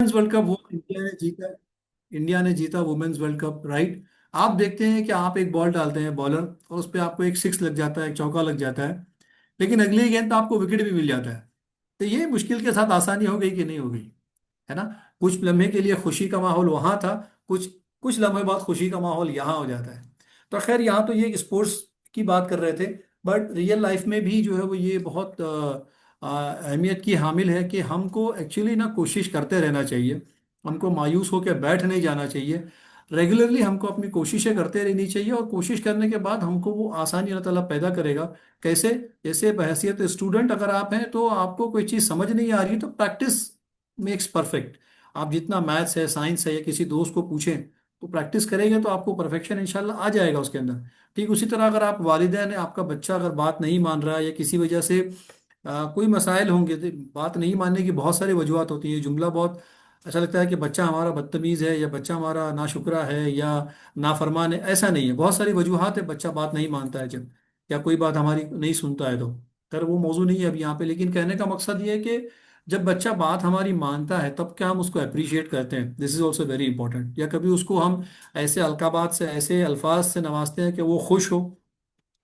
Women's world cup वो India ने जीता वुमेन्स वर्ल्ड कप, राइट। आप देखते हैं कि आप एक बॉल डालते हैं बॉलर, और उस पर आपको एक सिक्स लग जाता है, एक चौका लग जाता है, लेकिन अगली गेंद पे आपको विकेट भी मिल जाता है। तो ये मुश्किल के साथ आसानी हो गई कि नहीं हो गई, है ना। कुछ लम्हे के लिए खुशी का माहौल वहां था, कुछ कुछ लम्हे बाद खुशी का माहौल यहाँ हो जाता है। तो खैर, यहाँ तो ये स्पोर्ट्स की बात कर रहे थे, बट रियल लाइफ में भी जो है वो ये बहुत अहमियत की हामिल है कि हमको एक्चुअली ना कोशिश करते रहना चाहिए। हमको मायूस होकर बैठ नहीं जाना चाहिए। रेगुलरली हमको अपनी कोशिशें करते रहनी चाहिए, और कोशिश करने के बाद हमको वो आसानी अल्लाह ताला पैदा करेगा। कैसे? जैसे बहैसियत स्टूडेंट अगर आप हैं तो आपको कोई चीज़ समझ नहीं आ रही तो प्रैक्टिस मेक्स परफेक्ट। आप जितना मैथ्स है, साइंस है, या किसी दोस्त को पूछें तो प्रैक्टिस करेंगे तो आपको परफेक्शन इंशाल्लाह आ जाएगा उसके अंदर। ठीक उसी तरह अगर आप वालिदैन है, आपका बच्चा अगर बात नहीं मान रहा है या किसी वजह से कोई मसाइल होंगे, तो बात नहीं मानने की बहुत सारी वजूहत होती है। जुमला बहुत अच्छा लगता है कि बच्चा हमारा बदतमीज़ है, या बच्चा हमारा नाशुक्रा है, या नाफरमान है। ऐसा नहीं है, बहुत सारी वजूहत है जब बच्चा बात नहीं मानता है, जब या कोई बात हमारी नहीं सुनता है तो। खैर वो मौजू नहीं है अभी यहाँ पे, लेकिन कहने का मकसद ये है कि जब बच्चा बात हमारी मानता है तब क्या हम उसको अप्रिशिएट करते हैं, this is also very important. या कभी उसको हम ऐसे अलकाबात से, ऐसे अल्फाज से नवाजते हैं कि वो खुश हो,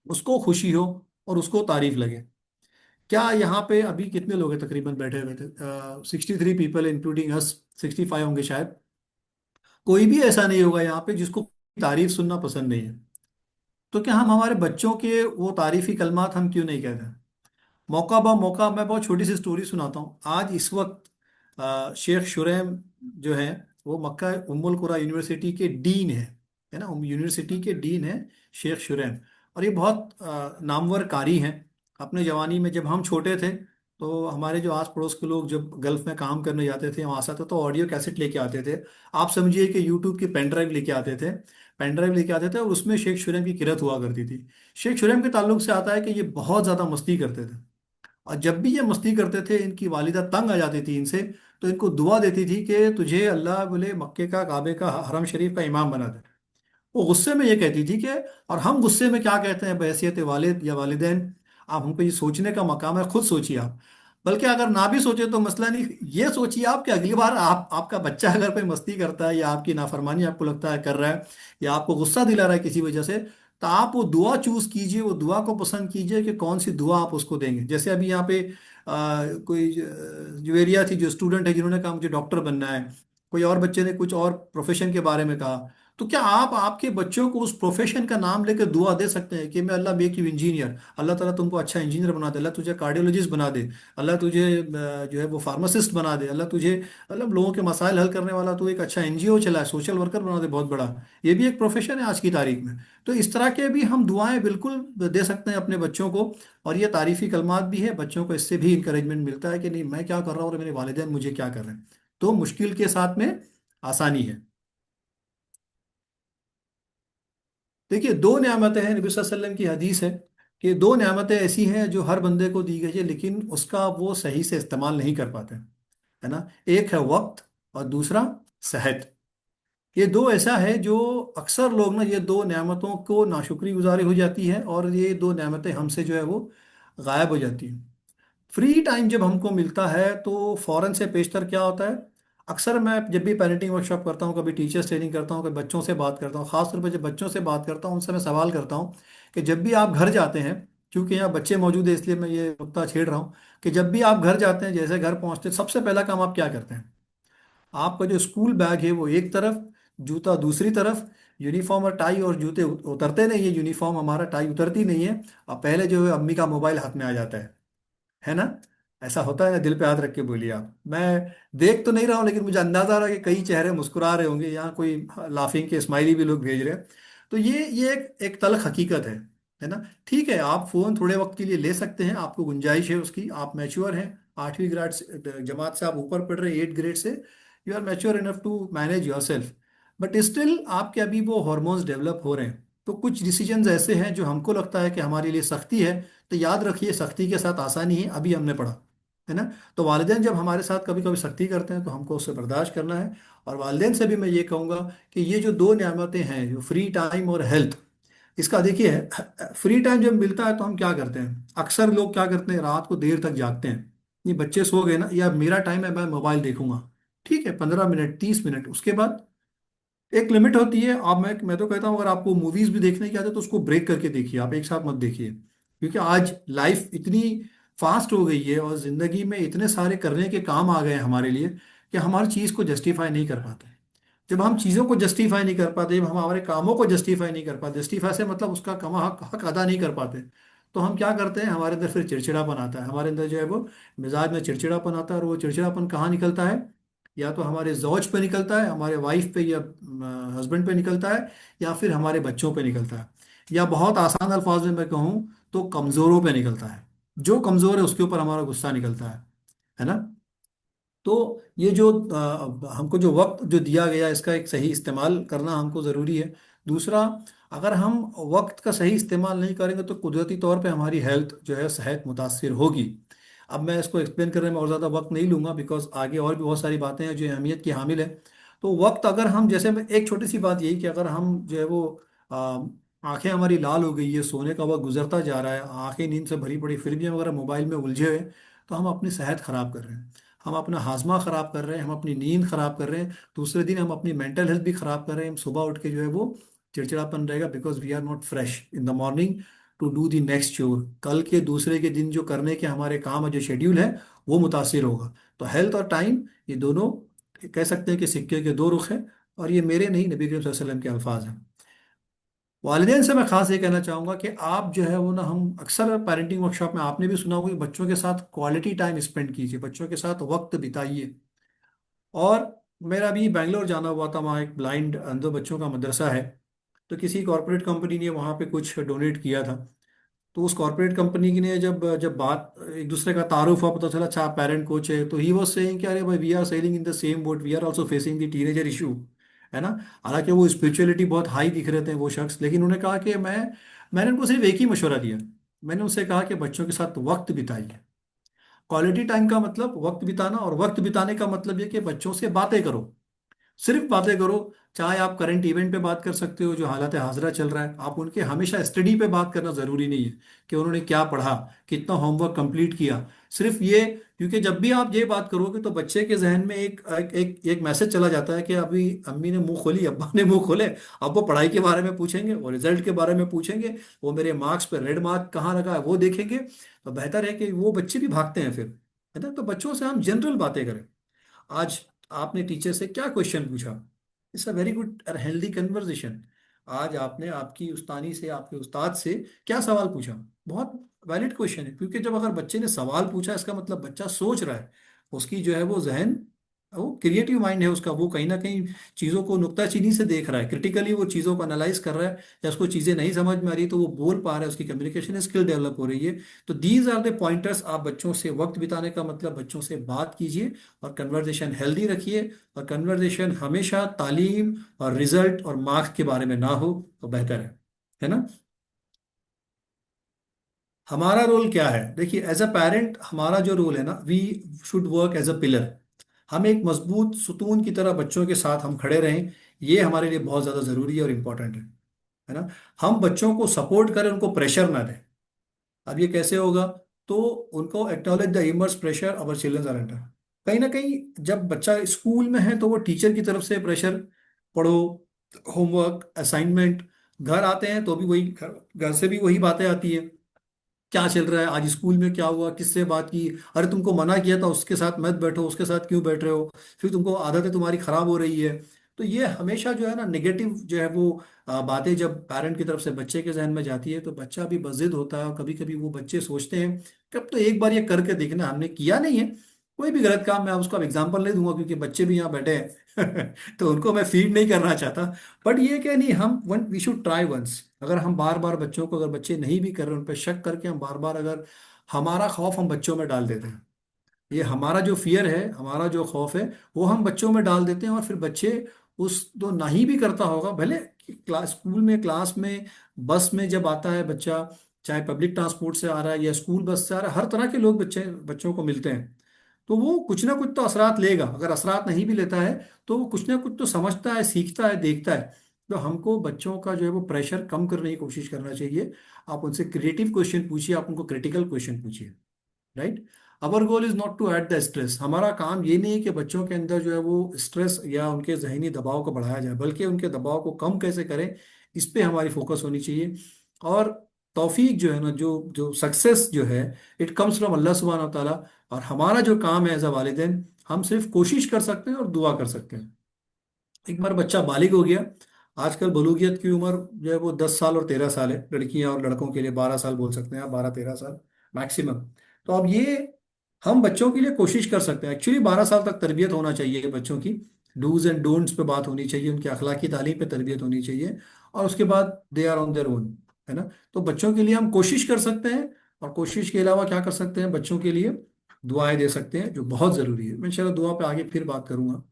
उसको खुशी हो, और उसको तारीफ लगे। क्या यहाँ पे अभी कितने लोग हैं तकरीबन बैठे हुए थे? 63 पीपल इंक्लूडिंग अस, 65 होंगे शायद। कोई भी ऐसा नहीं होगा यहाँ पे जिसको तारीफ सुनना पसंद नहीं है। तो क्या हम हमारे बच्चों के वो तारीफी कलमात हम क्यों नहीं कहते? मौका बा मौका मैं बहुत छोटी सी स्टोरी सुनाता हूँ। आज इस वक्त शेख शुरैम जो है, वो मक्का उम्मुल कुरा यूनिवर्सिटी के डीन है ना, यूनिवर्सिटी के डीन है शेख शुरैम। और ये बहुत नामवर कारी हैं। अपने जवानी में जब हम छोटे थे तो हमारे जो आस पड़ोस के लोग जब गल्फ में काम करने जाते थे, वहाँ से आते तो ऑडियो कैसेट लेके आते थे। आप समझिए कि यूट्यूब की पेन ड्राइव लेके आते थे। पेन ड्राइव लेके आते थे और उसमें शेख शुरैम की किरत हुआ करती थी। शेख शुरैम के ताल्लुक से आता है कि ये बहुत ज़्यादा मस्ती करते थे, और जब भी ये मस्ती करते थे इनकी वालिदा तंग आ जाती थी इनसे, तो इनको दुआ देती थी कि तुझे अल्लाह बोले मक्के का, काबे का, हरम शरीफ का इमाम बना दे। वो गुस्से में ये कहती थी कि, और हम गुस्से में क्या कहते हैं बहैसियत वालिद या वालिदैन, आप हम पे ये सोचने का मकाम है, खुद सोचिए आप। बल्कि अगर ना भी सोचे तो मसला नहीं, ये सोचिए आप कि अगली बार आपका बच्चा अगर कोई मस्ती करता है, या आपकी नाफरमानी आपको लगता है कर रहा है, या आपको गुस्सा दिला रहा है किसी वजह से, तो आप वो दुआ चूज कीजिए, वो दुआ को पसंद कीजिए कि कौन सी दुआ आप उसको देंगे। जैसे अभी यहाँ पे कोई जुवेरिया थी जो स्टूडेंट है, जिन्होंने कहा मुझे डॉक्टर बनना है। कोई और बच्चे ने कुछ और प्रोफेशन के बारे में कहा। तो क्या आप आपके बच्चों को उस प्रोफेशन का नाम लेकर दुआ दे सकते हैं कि मैं अल्लाह मेक यू इंजीनियर, अल्लाह ताला तुमको अच्छा इंजीनियर बना दे, अल्लाह तुझे कार्डियोलॉजिस्ट बना दे, अल्लाह तुझे जो है वो फार्मासिस्ट बना दे, अल्लाह तुझे मतलब लोगों के मसाइल हल करने वाला तू एक अच्छा एनजीओ चला, सोशल वर्कर बना दे बहुत बड़ा। ये भी एक प्रोफेशन है आज की तारीख में। तो इस तरह के भी हम दुआएं बिल्कुल दे सकते हैं अपने बच्चों को। और ये तारीफी कलमात भी है, बच्चों को इससे भी इंकरेजमेंट मिलता है कि नहीं, मैं क्या कर रहा हूँ और मेरे वालिदैन मुझे क्या कर रहे हैं। तो मुश्किल के साथ में आसानी है। देखिए, दो नेमतें हैं, नबी सल्लल्लाहु अलैहि वसल्लम की हदीस है कि दो नेमतें ऐसी हैं जो हर बंदे को दी गई है, लेकिन उसका वो सही से इस्तेमाल नहीं कर पाते, है ना। एक है वक्त, और दूसरा सेहत। ये दो ऐसा है जो अक्सर लोग ना, ये दो नेमतों को नाशुक्री गुजारी हो जाती है, और ये दो नेमतें हमसे जो है वो गायब हो जाती हैं। फ्री टाइम जब हमको मिलता है तो फौरन से पेशतर क्या होता है? अक्सर मैं जब भी पेरेंटिंग वर्कशॉप करता हूँ, कभी टीचर्स ट्रेनिंग करता हूँ, कभी बच्चों से बात करता हूँ, खासतौर पर जब बच्चों से बात करता हूँ उनसे मैं सवाल करता हूँ कि जब भी आप घर जाते हैं, क्योंकि यहाँ बच्चे मौजूद है इसलिए मैं ये नुक्ता छेड़ रहा हूँ, कि जब भी आप घर जाते हैं, जैसे घर पहुँचते सबसे पहला काम आप क्या करते हैं? आपका जो स्कूल बैग है वो एक तरफ, जूता दूसरी तरफ, यूनिफॉर्म और टाई और जूते उतरते नहीं है, यूनिफॉर्म हमारा, टाई उतरती नहीं है। अब पहले जो है अम्मी का मोबाइल हाथ में आ जाता है ना। ऐसा होता है ना? दिल पे हाथ रख के बोलिए आप। मैं देख तो नहीं रहा हूँ, लेकिन मुझे अंदाजा आ रहा है कि कई चेहरे मुस्कुरा रहे होंगे, यहाँ कोई लाफिंग के स्माइली भी लोग भेज रहे हैं। तो ये एक तल्ख हकीकत है ना। ठीक है, आप फोन थोड़े वक्त के लिए ले सकते हैं, आपको गुंजाइश है उसकी, आप मैच्योर हैं, 8वीं ग्रेड से, जमात से आप ऊपर पढ़ रहे हैं, 8th ग्रेड से, you are mature enough to manage yourself. But still आपके अभी वो हॉर्मोन्स डेवलप हो रहे हैं। तो कुछ डिसीजंस ऐसे हैं जो हमको लगता है कि हमारे लिए सख्ती है, तो याद रखिए सख्ती के साथ आसानी है, अभी हमने पढ़ा, है ना। तो वालिदैन जब हमारे साथ कभी कभी सख्ती करते हैं तो हमको उससे बर्दाश्त करना है। और वालिदैन से भी मैं ये कहूँगा कि ये जो दो नियामतें हैं, जो फ्री टाइम और हेल्थ, इसका देखिए, फ्री टाइम जब मिलता है तो हम क्या करते हैं? अक्सर लोग क्या करते हैं, रात को देर तक जागते हैं। ये बच्चे सो गए ना, या मेरा टाइम है मैं मोबाइल देखूंगा, ठीक है, 15 मिनट, 30 मिनट, उसके बाद एक लिमिट होती है। आप मैं तो कहता हूँ अगर आपको मूवीज भी देखने की आदत है तो उसको ब्रेक करके देखिए, आप एक साथ मत देखिए। क्योंकि आज लाइफ इतनी फास्ट हो गई है और जिंदगी में इतने सारे करने के काम आ गए हैं हमारे लिए कि हम हर चीज को जस्टिफाई नहीं कर पाते। जब हम चीज़ों को जस्टिफाई नहीं कर पाते, जब हम हमारे कामों को जस्टिफाई नहीं कर पाते, जस्टिफाई से मतलब उसका कमा हक हक अदा नहीं कर पाते, तो हम क्या करते हैं, हमारे अंदर फिर चिड़चिड़ापन आता है, हमारे अंदर जो है वो मिजाज में चिड़चिड़ापन आता है। और वो चिड़चिड़ापन कहाँ निकलता है? या तो हमारे जौज पे निकलता है, हमारे वाइफ पे या हस्बैंड पे निकलता है, या फिर हमारे बच्चों पे निकलता है, या बहुत आसान अल्फाज में मैं कहूँ तो कमज़ोरों पे निकलता है। जो कमज़ोर है उसके ऊपर हमारा गुस्सा निकलता है ना। तो ये जो हमको जो वक्त जो दिया गया है, इसका एक सही इस्तेमाल करना हमको ज़रूरी है। दूसरा, अगर हम वक्त का सही इस्तेमाल नहीं करेंगे तो कुदरती तौर पे हमारी हेल्थ जो है, सेहत मुतासिर होगी। अब मैं इसको एक्सप्लेन करने में और ज़्यादा वक्त नहीं लूँगा, बिकॉज आगे और भी बहुत सारी बातें हैं जो अहमियत की हामिल है। तो वक्त, अगर हम जैसे मैं एक छोटी सी बात यही कि अगर हम जो है वो आंखें हमारी लाल हो गई है, सोने का वक्त गुजरता जा रहा है, आंखें नींद से भरी पड़ी, फिर भी हम अगर मोबाइल में उलझे हुए, तो हम अपनी सेहत खराब कर रहे हैं, हम अपना हाजमा खराब कर रहे हैं, हम अपनी नींद खराब कर रहे हैं, दूसरे दिन हम अपनी मेंटल हेल्थ भी खराब कर रहे हैं। हम सुबह उठ के जो है वो चिड़चिड़ापन रहेगा, because we are not fresh in the morning to do the next chore. कल के दूसरे के दिन जो करने के हमारे काम है, जो शेड्यूल है, वो मुतासिर होगा। तो हेल्थ और टाइम, ये दोनों कह सकते हैं कि सिक्के के दो रुख हैं। और ये मेरे नहीं, नबी करीम सल्लल्लाहु अलैहि वसल्लम के अल्फाज हैं। वालिदैन से मैं खास ये कहना चाहूँगा कि आप जो है वो ना, हम अक्सर पेरेंटिंग वर्कशॉप में आपने भी सुना होगा कि बच्चों के साथ क्वालिटी टाइम स्पेंड कीजिए, बच्चों के साथ वक्त बिताइए। और मेरा भी बेंगलोर जाना हुआ था, वहाँ एक ब्लाइंड अंधो बच्चों का मदरसा है। तो किसी कॉरपोरेट कंपनी ने वहाँ पे कुछ डोनेट किया था। तो उस कॉरपोरेट कंपनी की ने जब जब बात एक दूसरे का तारुफ हुआ, पता चला अच्छा आप पेरेंट कोच है, तो ही वाज सेइंग कि अरे भाई, we are sailing in the same boat, we are also facing the teenager issue, है ना। हालांकि वो स्पिरिचुअलिटी बहुत हाई दिख रहे थे वो शख्स, लेकिन उन्होंने कहा कि मैंने उनको सिर्फ एक ही मशवरा दिया। मैंने उनसे कहा कि बच्चों के साथ वक्त बिताइए। क्वालिटी टाइम का मतलब वक्त बिताना, और वक्त बिताने का मतलब ये कि बच्चों से बातें करो, सिर्फ बातें करो। चाहे आप करंट इवेंट पे बात कर सकते हो, जो हालत हाजरा चल रहा है, आप उनके हमेशा स्टडी पे बात करना जरूरी नहीं है कि उन्होंने क्या पढ़ा, कितना होमवर्क कंप्लीट किया। सिर्फ ये, क्योंकि जब भी आप ये बात करोगे तो बच्चे के जहन में एक मैसेज चला जाता है कि अभी अम्मी ने मुंह खोली, अब्बा ने मुंह खोले, अब वो पढ़ाई के बारे में पूछेंगे, वो रिजल्ट के बारे में पूछेंगे, वो मेरे मार्क्स पे रेड मार्क कहाँ लगा है वो देखेंगे। तो बेहतर है कि वो बच्चे भी भागते हैं फिर, है ना। तो बच्चों से हम जनरल बातें करें। आज आपने टीचर से क्या क्वेश्चन पूछा, इट्स अ वेरी गुड और हेल्दी कन्वर्सेशन। आज आपने आपकी उस्तानी से, आपके उस्ताद से क्या सवाल पूछा, बहुत वैलिड क्वेश्चन है। क्योंकि जब अगर बच्चे ने सवाल पूछा, इसका मतलब बच्चा सोच रहा है, उसकी जो है वो जहन, वो क्रिएटिव माइंड है उसका, वो कहीं ना कहीं चीज़ों को नुक्ताचीनी से देख रहा है, क्रिटिकली वो चीज़ों को एनालाइज कर रहा है। या उसको चीज़ें नहीं समझ में आ रही तो वो बोल पा रहा है, उसकी कम्युनिकेशन स्किल डेवलप हो रही है। तो दीज आर द पॉइंटर्स। आप बच्चों से वक्त बिताने का मतलब बच्चों से बात कीजिए, और कन्वर्जेशन हेल्दी रखिए। और कन्वर्जेशन हमेशा तालीम और रिजल्ट और मार्क्स के बारे में ना हो तो बेहतर है ना। हमारा रोल क्या है? देखिए, एज अ पेरेंट हमारा जो रोल है ना, we should work as a pillar. हम एक मजबूत सुतून की तरह बच्चों के साथ हम खड़े रहें, ये हमारे लिए बहुत ज़्यादा ज़रूरी है और इम्पोर्टेंट है ना। हम बच्चों को सपोर्ट करें, उनको प्रेशर ना दें। अब ये कैसे होगा? तो उनको acknowledge the immense pressure our childrens are under. कहीं ना कहीं जब बच्चा स्कूल में है तो वो टीचर की तरफ से प्रेशर, पढ़ो, होमवर्क, असाइनमेंट, घर आते हैं तो भी वही, घर से भी वही बातें आती है, क्या चल रहा है आज स्कूल में, क्या हुआ, किससे बात की, अरे तुमको मना किया था उसके साथ मत बैठो, उसके साथ क्यों बैठ रहे हो, फिर तुमको आदतें तुम्हारी खराब हो रही है। तो ये हमेशा जो है ना नेगेटिव जो है वो बातें जब पेरेंट की तरफ से बच्चे के जहन में जाती है तो बच्चा भी बजिद होता है। और कभी कभी वो बच्चे सोचते हैं कि अब तो एक बार ये करके देखना, हमने किया नहीं है कोई भी गलत काम, मैं उसका एग्जाम्पल नहीं दूंगा क्योंकि बच्चे भी यहाँ बैठे हैं तो उनको मैं फीड नहीं करना चाहता। बट ये क्या, नहीं, हम one we should try once. अगर हम बार बार बच्चों को, अगर बच्चे नहीं भी कर रहे, उन पर शक करके हम बार बार, अगर हमारा खौफ हम बच्चों में डाल देते हैं, ये हमारा जो फियर है, हमारा जो खौफ है, वो हम बच्चों में डाल देते हैं, और फिर बच्चे उस, तो नहीं भी करता होगा भले, क्लास, स्कूल में, क्लास में, बस में जब आता है बच्चा, चाहे पब्लिक ट्रांसपोर्ट से आ रहा है या स्कूल बस से आ रहा है, हर तरह के लोग बच्चों को मिलते हैं। तो वो कुछ ना कुछ तो असरात लेगा, अगर असरात नहीं भी लेता है तो वो कुछ ना कुछ तो समझता है, सीखता है, देखता है। तो हमको बच्चों का जो है वो प्रेशर कम करने की कोशिश करना चाहिए। आप उनसे क्रिएटिव क्वेश्चन पूछिए, आप उनको क्रिटिकल क्वेश्चन पूछिए, right. Our goal is not to add the stress. हमारा काम ये नहीं है कि बच्चों के अंदर जो है वो स्ट्रेस या उनके जहनी दबाव को बढ़ाया जाए, बल्कि उनके दबाव को कम कैसे करें, इस पे हमारी फोकस होनी चाहिए। और तौफीक जो है ना, जो जो सक्सेस जो है, इट कम्स फ्रॉम अल्लाह सुब्हानहू व तआला। और हमारा जो काम है एज अ वालिदैन, हम सिर्फ कोशिश कर सकते हैं और दुआ कर सकते हैं। एक बार बच्चा बालिग हो गया, आजकल बलूगियत की उम्र जो है वो 10 साल और 13 साल है, लड़कियां और लड़कों के लिए 12 साल बोल सकते हैं आप, 12-13 साल मैक्सिमम। तो अब ये हम बच्चों के लिए कोशिश कर सकते हैं। एक्चुअली 12 साल तक तरबियत होना चाहिए बच्चों की, डूज एंड डोंट्स पे बात होनी चाहिए, उनकी अखलाकी तालीम पे तरबियत होनी चाहिए, और उसके बाद they are on their own, है ना। तो बच्चों के लिए हम कोशिश कर सकते हैं, और कोशिश के अलावा क्या कर सकते हैं, बच्चों के लिए दुआएं दे सकते हैं, जो बहुत ज़रूरी है। मैं इंशाल्लाह दुआ पे आगे फिर बात करूंगा।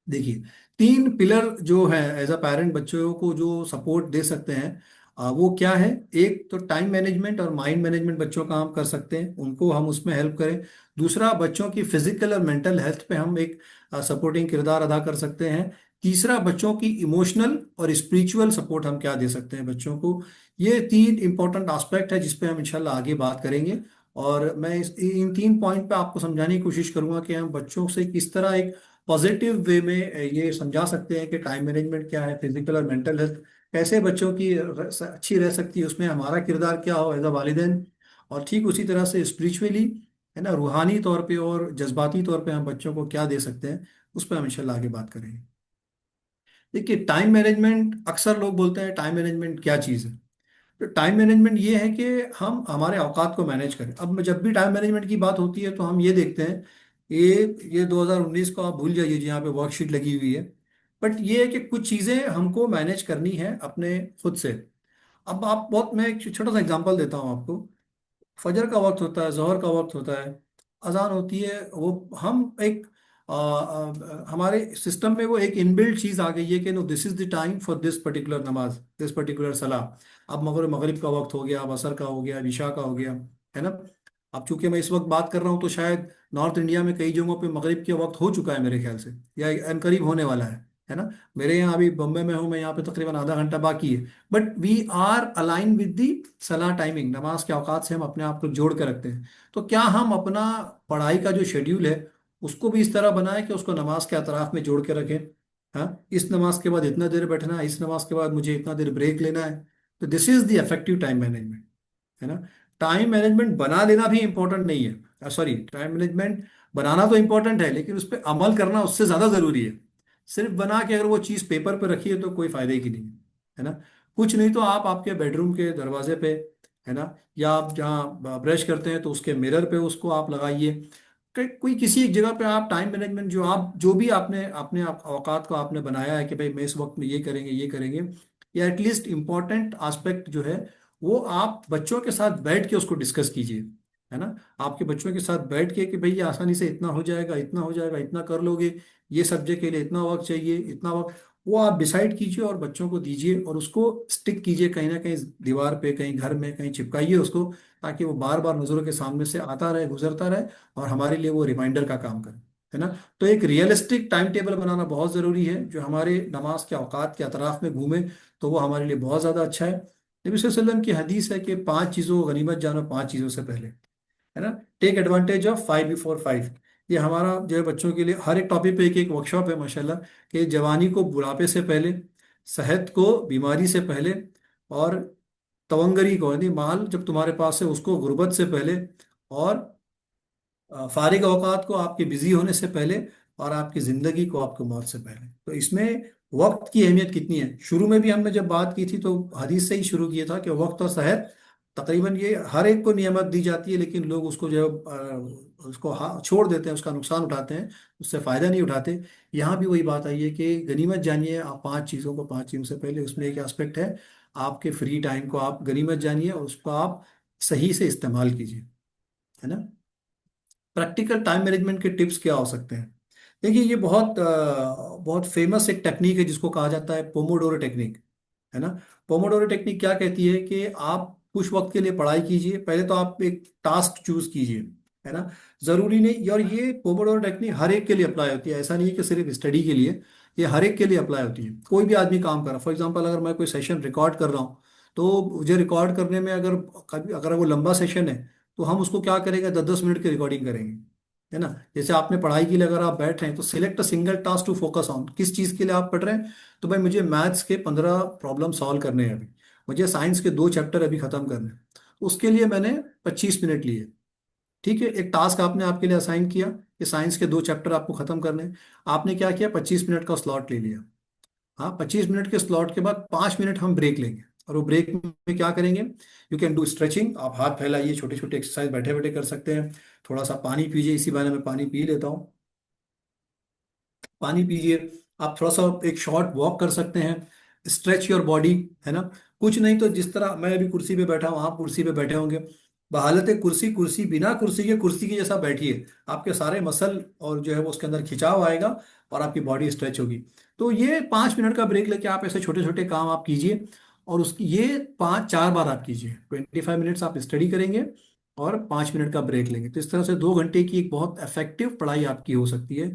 देखिए, 3 पिलर जो है एज अ पेरेंट बच्चों को जो सपोर्ट दे सकते हैं, वो क्या है। एक तो टाइम मैनेजमेंट और माइंड मैनेजमेंट बच्चों का हम कर सकते हैं, उनको हम उसमें हेल्प करें। दूसरा, बच्चों की फिजिकल और मेंटल हेल्थ पे हम एक सपोर्टिंग किरदार अदा कर सकते हैं। तीसरा, बच्चों की इमोशनल और स्पिरिचुअल सपोर्ट हम क्या दे सकते हैं बच्चों को। ये 3 इंपॉर्टेंट एस्पेक्ट है जिस पे हम इंशाल्लाह आगे बात करेंगे। और मैं इन 3 पॉइंट पे आपको समझाने की कोशिश करूंगा कि हम बच्चों से किस तरह एक पॉजिटिव वे में ये समझा सकते हैं कि टाइम मैनेजमेंट क्या है, फिजिकल और मेंटल हेल्थ कैसे बच्चों की अच्छी रह सकती है, उसमें हमारा किरदार क्या हो एज अ वालिदैन। और ठीक उसी तरह से स्पिरिचुअली, है ना, रूहानी तौर पे और जज्बाती तौर पे हम बच्चों को क्या दे सकते हैं, उस पर हम इंशाल्लाह आगे बात करेंगे। देखिए, टाइम मैनेजमेंट, अक्सर लोग बोलते हैं टाइम मैनेजमेंट क्या चीज़ है। तो टाइम मैनेजमेंट ये है कि हम हमारे औकात को मैनेज करें। अब जब भी टाइम मैनेजमेंट की बात होती है तो हम ये देखते हैं, ये 2019 को आप भूल जाइए जहाँ पे वर्कशीट लगी हुई है। बट ये है कि कुछ चीज़ें हमको मैनेज करनी है अपने खुद से। अब आप बहुत, मैं एक छोटा सा एग्जांपल देता हूँ आपको। फजर का वक्त होता है, जोहर का वक्त होता है, अजान होती है, वो हम एक हमारे सिस्टम में वो एक इनबिल्ट चीज़ आ गई है कि no, this is the time for this particular namaz, this particular salah. अब मगर मगरिब का वक्त हो गया, अब असर का हो गया, अब इशा का हो गया, है ना। अब चूंकि मैं इस वक्त बात कर रहा हूँ तो शायद नॉर्थ इंडिया में कई जगहों पे मगरिब के वक्त हो चुका है मेरे ख्याल से, या अनकरीब होने वाला है ना। मेरे यहाँ अभी बम्बई में हूँ मैं, यहाँ पे तकरीबन आधा घंटा बाकी है। But we are align with the salah timing, नमाज के औकात से हम अपने आप को जोड़ कर रखते हैं। तो क्या हम अपना पढ़ाई का जो शेड्यूल है उसको भी इस तरह बनाएं कि उसको नमाज के अतराफ में जोड़ के रखें। हाँ, इस नमाज के बाद इतना देर बैठना है, इस नमाज के बाद मुझे इतना देर ब्रेक लेना है। तो this is the effective time management, है ना। टाइम मैनेजमेंट बना लेना भी इंपॉर्टेंट नहीं है, सॉरी, टाइम मैनेजमेंट बनाना तो इंपॉर्टेंट है, लेकिन उस पर अमल करना उससे ज्यादा जरूरी है। सिर्फ बना के अगर वो चीज पेपर पे रखी है तो कोई फायदे की नहीं है ना। कुछ नहीं तो आप आपके बेडरूम के दरवाजे पे, है ना, या आप जहाँ ब्रश करते हैं तो उसके मिरर पे उसको आप लगाइए। कोई किसी एक जगह पे आप टाइम मैनेजमेंट, जो आप जो भी आपने अपने औकात को आपने बनाया है कि भाई मैं इस वक्त में ये करेंगे, या एटलीस्ट इंपॉर्टेंट एस्पेक्ट जो है वो आप बच्चों के साथ बैठ के उसको डिस्कस कीजिए, है ना। आपके बच्चों के साथ बैठ के कि भाई ये आसानी से इतना हो जाएगा, इतना हो जाएगा, इतना कर लोगे, ये सब्जेक्ट के लिए इतना वक्त चाहिए, इतना वक्त, वो आप डिसाइड कीजिए और बच्चों को दीजिए, और उसको स्टिक कीजिए कहीं ना कहीं दीवार पे, कहीं घर में कहीं चिपकाइए उसको, ताकि वो बार बार नजरों के सामने से आता रहे, गुजरता रहे, और हमारे लिए वो रिमाइंडर का काम करे, है ना। तो एक रियलिस्टिक टाइम टेबल बनाना बहुत ज़रूरी है जो हमारे नमाज के औकात के अतराफ में घूमे, तो वो हमारे लिए बहुत ज़्यादा अच्छा है। नबी सल्लल्लाहु अलैहि वसल्लम की हदीस है कि 5 चीज़ों को गनीमत जानो, 5 चीज़ों से पहले, है ना। Take advantage of 5 before 5। ये हमारा जो है बच्चों के लिए हर एक टॉपिक पे एक एक वर्कशॉप है माशाल्लाह, कि जवानी को बुढ़ापे से पहले, सेहत को बीमारी से पहले, और तवंगरी को यानी माल जब तुम्हारे पास है उसको गुर्बत से पहले, और फारिग औकात को आपके बिजी होने से पहले, और आपकी जिंदगी को आपको मौत से पहले। तो इसमें वक्त की अहमियत कितनी है, शुरू में भी हमने जब बात की थी तो हदीस से ही शुरू किया था कि वक्त और सेहत तकरीबन ये हर एक को नियामत दी जाती है, लेकिन लोग उसको जो उसको छोड़ देते हैं, उसका नुकसान उठाते हैं, उससे फायदा नहीं उठाते। यहाँ भी वही बात आई है कि गनीमत जानिए आप 5 चीज़ों को, 5 चीज़ों से पहले। उसमें एक एस्पेक्ट है, आपके फ्री टाइम को आप गनीमत जानिए और उसको आप सही से इस्तेमाल कीजिए, है ना। प्रैक्टिकल टाइम मैनेजमेंट के टिप्स क्या हो सकते हैं। देखिए, ये बहुत फेमस एक टेक्निक है जिसको कहा जाता है पोमोडोरो टेक्निक, है ना। पोमोडोरो टेक्निक क्या कहती है कि आप कुछ वक्त के लिए पढ़ाई कीजिए, पहले तो आप एक टास्क चूज कीजिए, है ना। जरूरी नहीं, और ये पोमोडोरो टेक्निक हर एक के लिए अप्लाई होती है, ऐसा नहीं है कि सिर्फ स्टडी के लिए, ये हर एक के लिए अप्लाई होती है। कोई भी आदमी काम कर रहा है, फॉर एग्जाम्पल अगर मैं कोई सेशन रिकॉर्ड कर रहा हूँ, तो मुझे रिकॉर्ड करने में अगर कभी अगर वो लंबा सेशन है तो हम उसको क्या करेंगे, 10-10 मिनट की रिकॉर्डिंग करेंगे, है ना। जैसे आपने पढ़ाई के लिए अगर आप बैठ रहे हैं तो select a single task to focus on, किस चीज़ के लिए आप पढ़ रहे हैं। तो भाई मुझे मैथ्स के 15 प्रॉब्लम सॉल्व करने हैं अभी, मुझे साइंस के 2 चैप्टर अभी खत्म करने हैं, तो उसके लिए मैंने 25 मिनट लिए। ठीक है, एक टास्क आपने आपके लिए असाइन किया कि साइंस के 2 चैप्टर आपको खत्म करने हैं। आपने क्या किया, 25 मिनट का स्लॉट ले लिया। हाँ, 25 मिनट के स्लॉट के बाद 5 मिनट हम ब्रेक लेंगे, और वो ब्रेक में क्या करेंगे, यू कैन डू स्ट्रेचिंग, आप हाथ फैलाइए, छोटे छोटे एक्सरसाइज बैठे बैठे कर सकते हैं। थोड़ा सा पानी पीजिए, इसी बहाने मैं पानी पी लेता हूँ। पानी पीजिए। आप थोड़ा सा एक शॉर्ट वॉक कर सकते हैं, स्ट्रेच योर बॉडी, है ना। कुछ नहीं तो जिस तरह मैं अभी कुर्सी पे बैठा हूँ, आप कुर्सी पे बैठे होंगे, बहालते कुर्सी, कुर्सी बिना कुर्सी के जैसा बैठिए। आपके सारे मसल और जो है वो उसके अंदर खिंचाव आएगा, और आपकी बॉडी स्ट्रेच होगी। तो ये 5 मिनट का ब्रेक लेके आप ऐसे छोटे छोटे काम आप कीजिए, और उसकी ये 5-4 बार आप कीजिए। 25 मिनट्स आप स्टडी करेंगे, और 5 मिनट का ब्रेक लेंगे, तो इस तरह से 2 घंटे की एक बहुत इफेक्टिव पढ़ाई आपकी हो सकती है।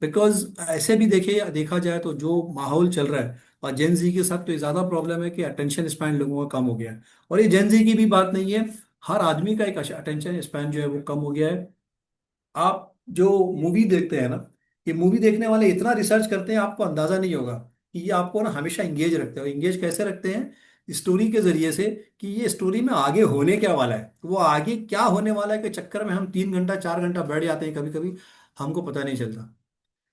बिकॉज ऐसे भी देखा जाए तो जो माहौल चल रहा है, और जेन जी के साथ तो ये ज़्यादा प्रॉब्लम है कि अटेंशन स्पैन लोगों का कम हो गया है। और ये जेन जी की भी बात नहीं है, हर आदमी का एक अटेंशन स्पैन जो है वो कम हो गया है। आप जो मूवी देखते हैं ना, ये मूवी देखने वाले इतना रिसर्च करते हैं, आपको अंदाजा नहीं होगा कि ये आपको ना हमेशा इंगेज रखते हैं। और इंगेज कैसे रखते हैं, स्टोरी के जरिए से, कि ये स्टोरी में आगे होने क्या वाला है, वो आगे क्या होने वाला है के चक्कर में हम 3 घंटा 4 घंटा बैठ जाते हैं कभी कभी, हमको पता नहीं चलता।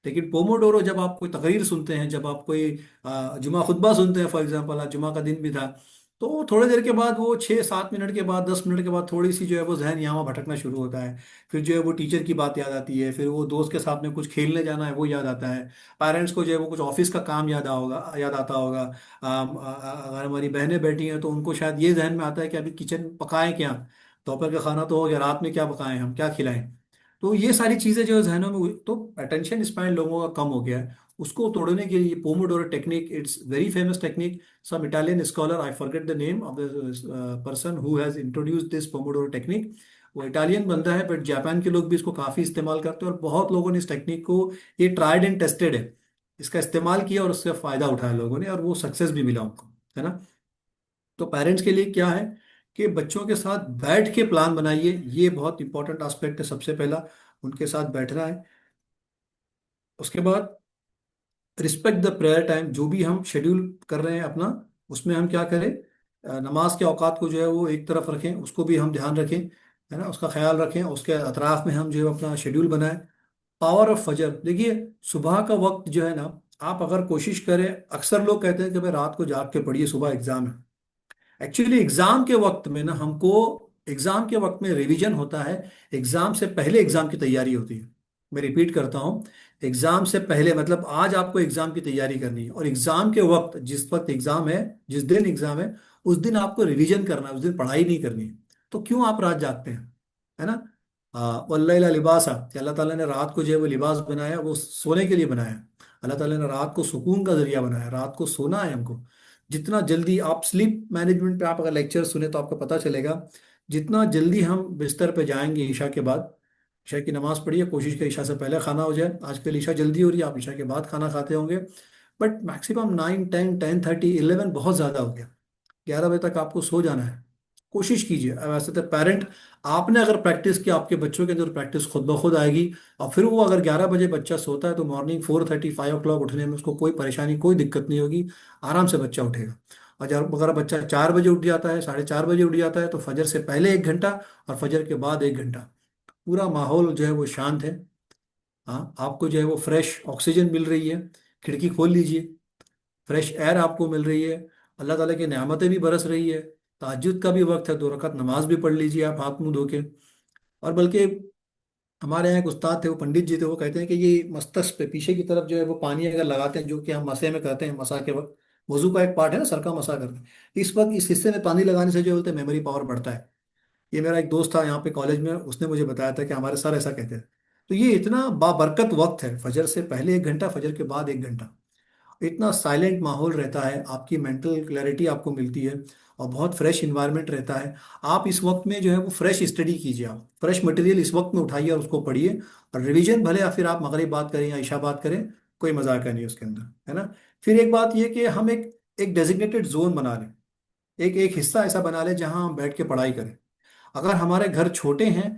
लेकिन पोमोडोरो, जब आप कोई तकरीर सुनते हैं, जब आप कोई जुमा खुतबा सुनते हैं, फॉर एग्जांपल आज जुमा का दिन भी था, तो थोड़ी देर के बाद वो 6-7 मिनट के बाद, 10 मिनट के बाद थोड़ी सी जो है वो जहन यहाँ वहाँ भटकना शुरू होता है। फिर जो है वो टीचर की बात याद आती है, फिर वो दोस्त के साथ में कुछ खेलने जाना है वो याद आता है, पेरेंट्स को जो है वो कुछ ऑफिस का काम याद आता होगा। अगर हमारी बहनें बैठी हैं तो उनको शायद ये जहन में आता है कि अभी किचन पकाएं क्या, दोपहर का खाना तो हो गया, रात में क्या पकाएं, हम क्या खिलाएं। तो ये सारी चीजें जो है जहनों में तो अटेंशन स्पैन लोगों का कम हो गया है। उसको तोड़ने के लिए pomodoro technique, it's very famous technique. Some Italian scholar, I forget the name of the person who has introduced this pomodoro technique. वो इटालियन बंदा है, बट जापान के लोग भी इसको काफी इस्तेमाल करते हैं, और बहुत लोगों ने इस टेक्निक को, ये ट्राइड एंड टेस्टेड है, इसका इस्तेमाल किया और उससे फायदा उठाया लोगों ने, और वो सक्सेस भी मिला उनको, है ना। तो पेरेंट्स के लिए क्या है कि बच्चों के साथ बैठ के प्लान बनाइए, ये बहुत इंपॉर्टेंट एस्पेक्ट है। सबसे पहला उनके साथ बैठना है। उसके बाद रिस्पेक्ट द प्रेयर टाइम, जो भी हम शेड्यूल कर रहे हैं अपना, उसमें हम क्या करें, नमाज के औकात को जो है वो एक तरफ रखें, उसको भी हम ध्यान रखें, है ना, उसका ख्याल रखें, उसके अतराफ में हम जो है अपना शेड्यूल बनाएं। पावर ऑफ फजर, देखिए, सुबह का वक्त जो है ना, आप अगर कोशिश करें, अक्सर लोग कहते हैं कि भाई रात को जाग के पढ़िए, सुबह एग्जाम है। एक्चुअली एग्जाम के वक्त में ना हमको, एग्जाम के वक्त में रिवीजन होता है, एग्जाम से पहले एग्जाम की तैयारी होती है। मैं रिपीट करता हूँ, एग्जाम से पहले मतलब आज आपको एग्जाम की तैयारी करनी है, और एग्जाम के वक्त, जिस वक्त एग्जाम है, जिस दिन एग्जाम है, उस दिन आपको रिवीजन करना है, उस दिन पढ़ाई नहीं करनी है। तो क्यों आप रात जागते हैं, है ना। वल्लैला लिबासा, कि अल्लाह ताला ने रात को जो है वो लिबास बनाया, वो सोने के लिए बनाया। अल्लाह ताला ने रात को सुकून का जरिया बनाया, रात को सोना है हमको। जितना जल्दी आप स्लीप मैनेजमेंट पे आप अगर लेक्चर सुने तो आपको पता चलेगा, जितना जल्दी हम बिस्तर पे जाएंगे ईशा के बाद, ईशा की नमाज पढ़िए, कोशिश करिए ईशा से पहले खाना हो जाए, आजकल ईशा जल्दी हो रही है, आप ईशा के बाद खाना खाते होंगे, बट मैक्सिमम 9, 10, 10:30, 11 बहुत ज़्यादा हो गया, 11 बजे तक आपको सो जाना है। कोशिश कीजिए। अब वैसे तो पेरेंट, आपने अगर प्रैक्टिस की, आपके बच्चों के अंदर प्रैक्टिस खुद ब खुद आएगी। और फिर वो अगर 11 बजे बच्चा सोता है तो मॉर्निंग 4:30, 5 o'clock उठने में उसको कोई परेशानी, कोई दिक्कत नहीं होगी, आराम से बच्चा उठेगा। और जब अगर बच्चा 4 बजे उठ जाता है, 4:30 बजे उठ जाता है, तो फजर से पहले 1 घंटा और फजर के बाद 1 घंटा, पूरा माहौल जो है वो शांत है। हाँ, आपको जो है वो फ्रेश ऑक्सीजन मिल रही है, खिड़की खोल लीजिए, फ्रेश एयर आपको मिल रही है, अल्लाह ताला की नेमतें भी बरस रही है। तहज्जुद का भी वक्त है, 2 रकात नमाज भी पढ़ लीजिए आप हाथ मुंह धो के। और बल्कि हमारे यहाँ एक उस्ताद थे, वो पंडित जी थे, वो कहते हैं कि ये मस्तिष्क पे पीछे की तरफ जो है वो पानी अगर लगाते हैं, जो कि हम मसे में करते हैं, मसा के वक्त, वजू का एक पार्ट है ना, सर का मसा करते हैं, इस वक्त इस हिस्से में पानी लगाने से जो बोलते हैं मेमोरी पावर बढ़ता है। ये मेरा एक दोस्त था यहाँ पे कॉलेज में, उसने मुझे बताया था कि हमारे सर ऐसा कहते हैं। तो ये इतना बाबरकत वक्त है, फजर से पहले 1 घंटा, फजर के बाद 1 घंटा, इतना साइलेंट माहौल रहता है, आपकी मेंटल क्लैरिटी आपको मिलती है, और बहुत फ्रेश इन्वायरमेंट रहता है। आप इस वक्त में जो है वो फ्रेश स्टडी कीजिए, आप फ्रेश मटेरियल इस वक्त में उठाइए और उसको पढ़िए। और रिवीजन भले या फिर आप मगरिब बात करें या ईशा बात करें, कोई मजाक नहीं है उसके अंदर, है ना। फिर एक बात ये कि हम एक डेजिग्नेटेड जोन बना लें, एक एक हिस्सा ऐसा बना लें जहां हम बैठ के पढ़ाई करें। अगर हमारे घर छोटे हैं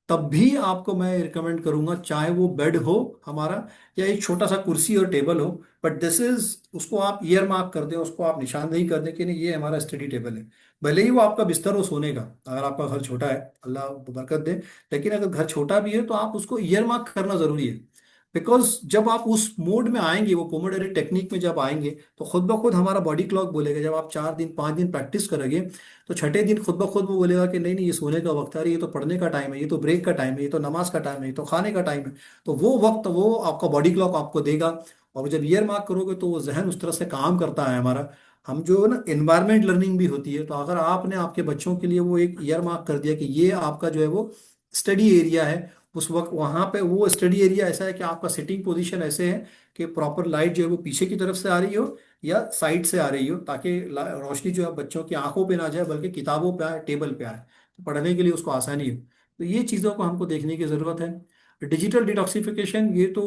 तब भी आपको मैं रिकमेंड करूंगा, चाहे वो बेड हो हमारा या एक छोटा सा कुर्सी और टेबल हो, बट दिस इज, उसको आप ईयर मार्क कर दें, उसको आप निशानदेही कर दें कि नहीं ये हमारा स्टडी टेबल है। भले ही वो आपका बिस्तर हो सोने का, अगर आपका घर छोटा है, अल्लाह बरकत दे, लेकिन अगर घर छोटा भी है तो आप उसको ईयर मार्क करना जरूरी है। बिकॉज जब आप उस मोड में आएंगे, वो पोमोडोरो टेक्निक में जब आएंगे, तो खुद ब खुद हमारा बॉडी क्लॉक बोलेगा, जब आप 4 दिन 5 दिन प्रैक्टिस करेंगे तो छठे दिन खुद ब खुद वो बोलेगा कि नहीं नहीं, ये सोने का वक्त है, अरे ये तो पढ़ने का टाइम है, ये तो ब्रेक का टाइम है, ये तो नमाज का टाइम है, ये तो खाने का टाइम है। तो वो वक्त वो आपका बॉडी क्लॉक आपको देगा। और जब ईयर मार्क करोगे तो वो जहन उस तरह से काम करता है हमारा। हम जो ना एनवायरमेंट लर्निंग भी होती है, तो अगर आपने आपके बच्चों के लिए वो एक ईयर मार्क कर दिया कि ये आपका जो है वो स्टडी एरिया है, उस वक्त वहां पे वो स्टडी एरिया ऐसा है कि आपका सिटिंग पोजीशन ऐसे है कि प्रॉपर लाइट जो है वो पीछे की तरफ से आ रही हो या साइड से आ रही हो, ताकि रोशनी जो है बच्चों की आंखों पे ना जाए बल्कि किताबों पे आए, टेबल पे आए, तो पढ़ने के लिए उसको आसानी हो। तो ये चीज़ों को हमको देखने की ज़रूरत है। डिजिटल डिटॉक्सिफिकेशन ये तो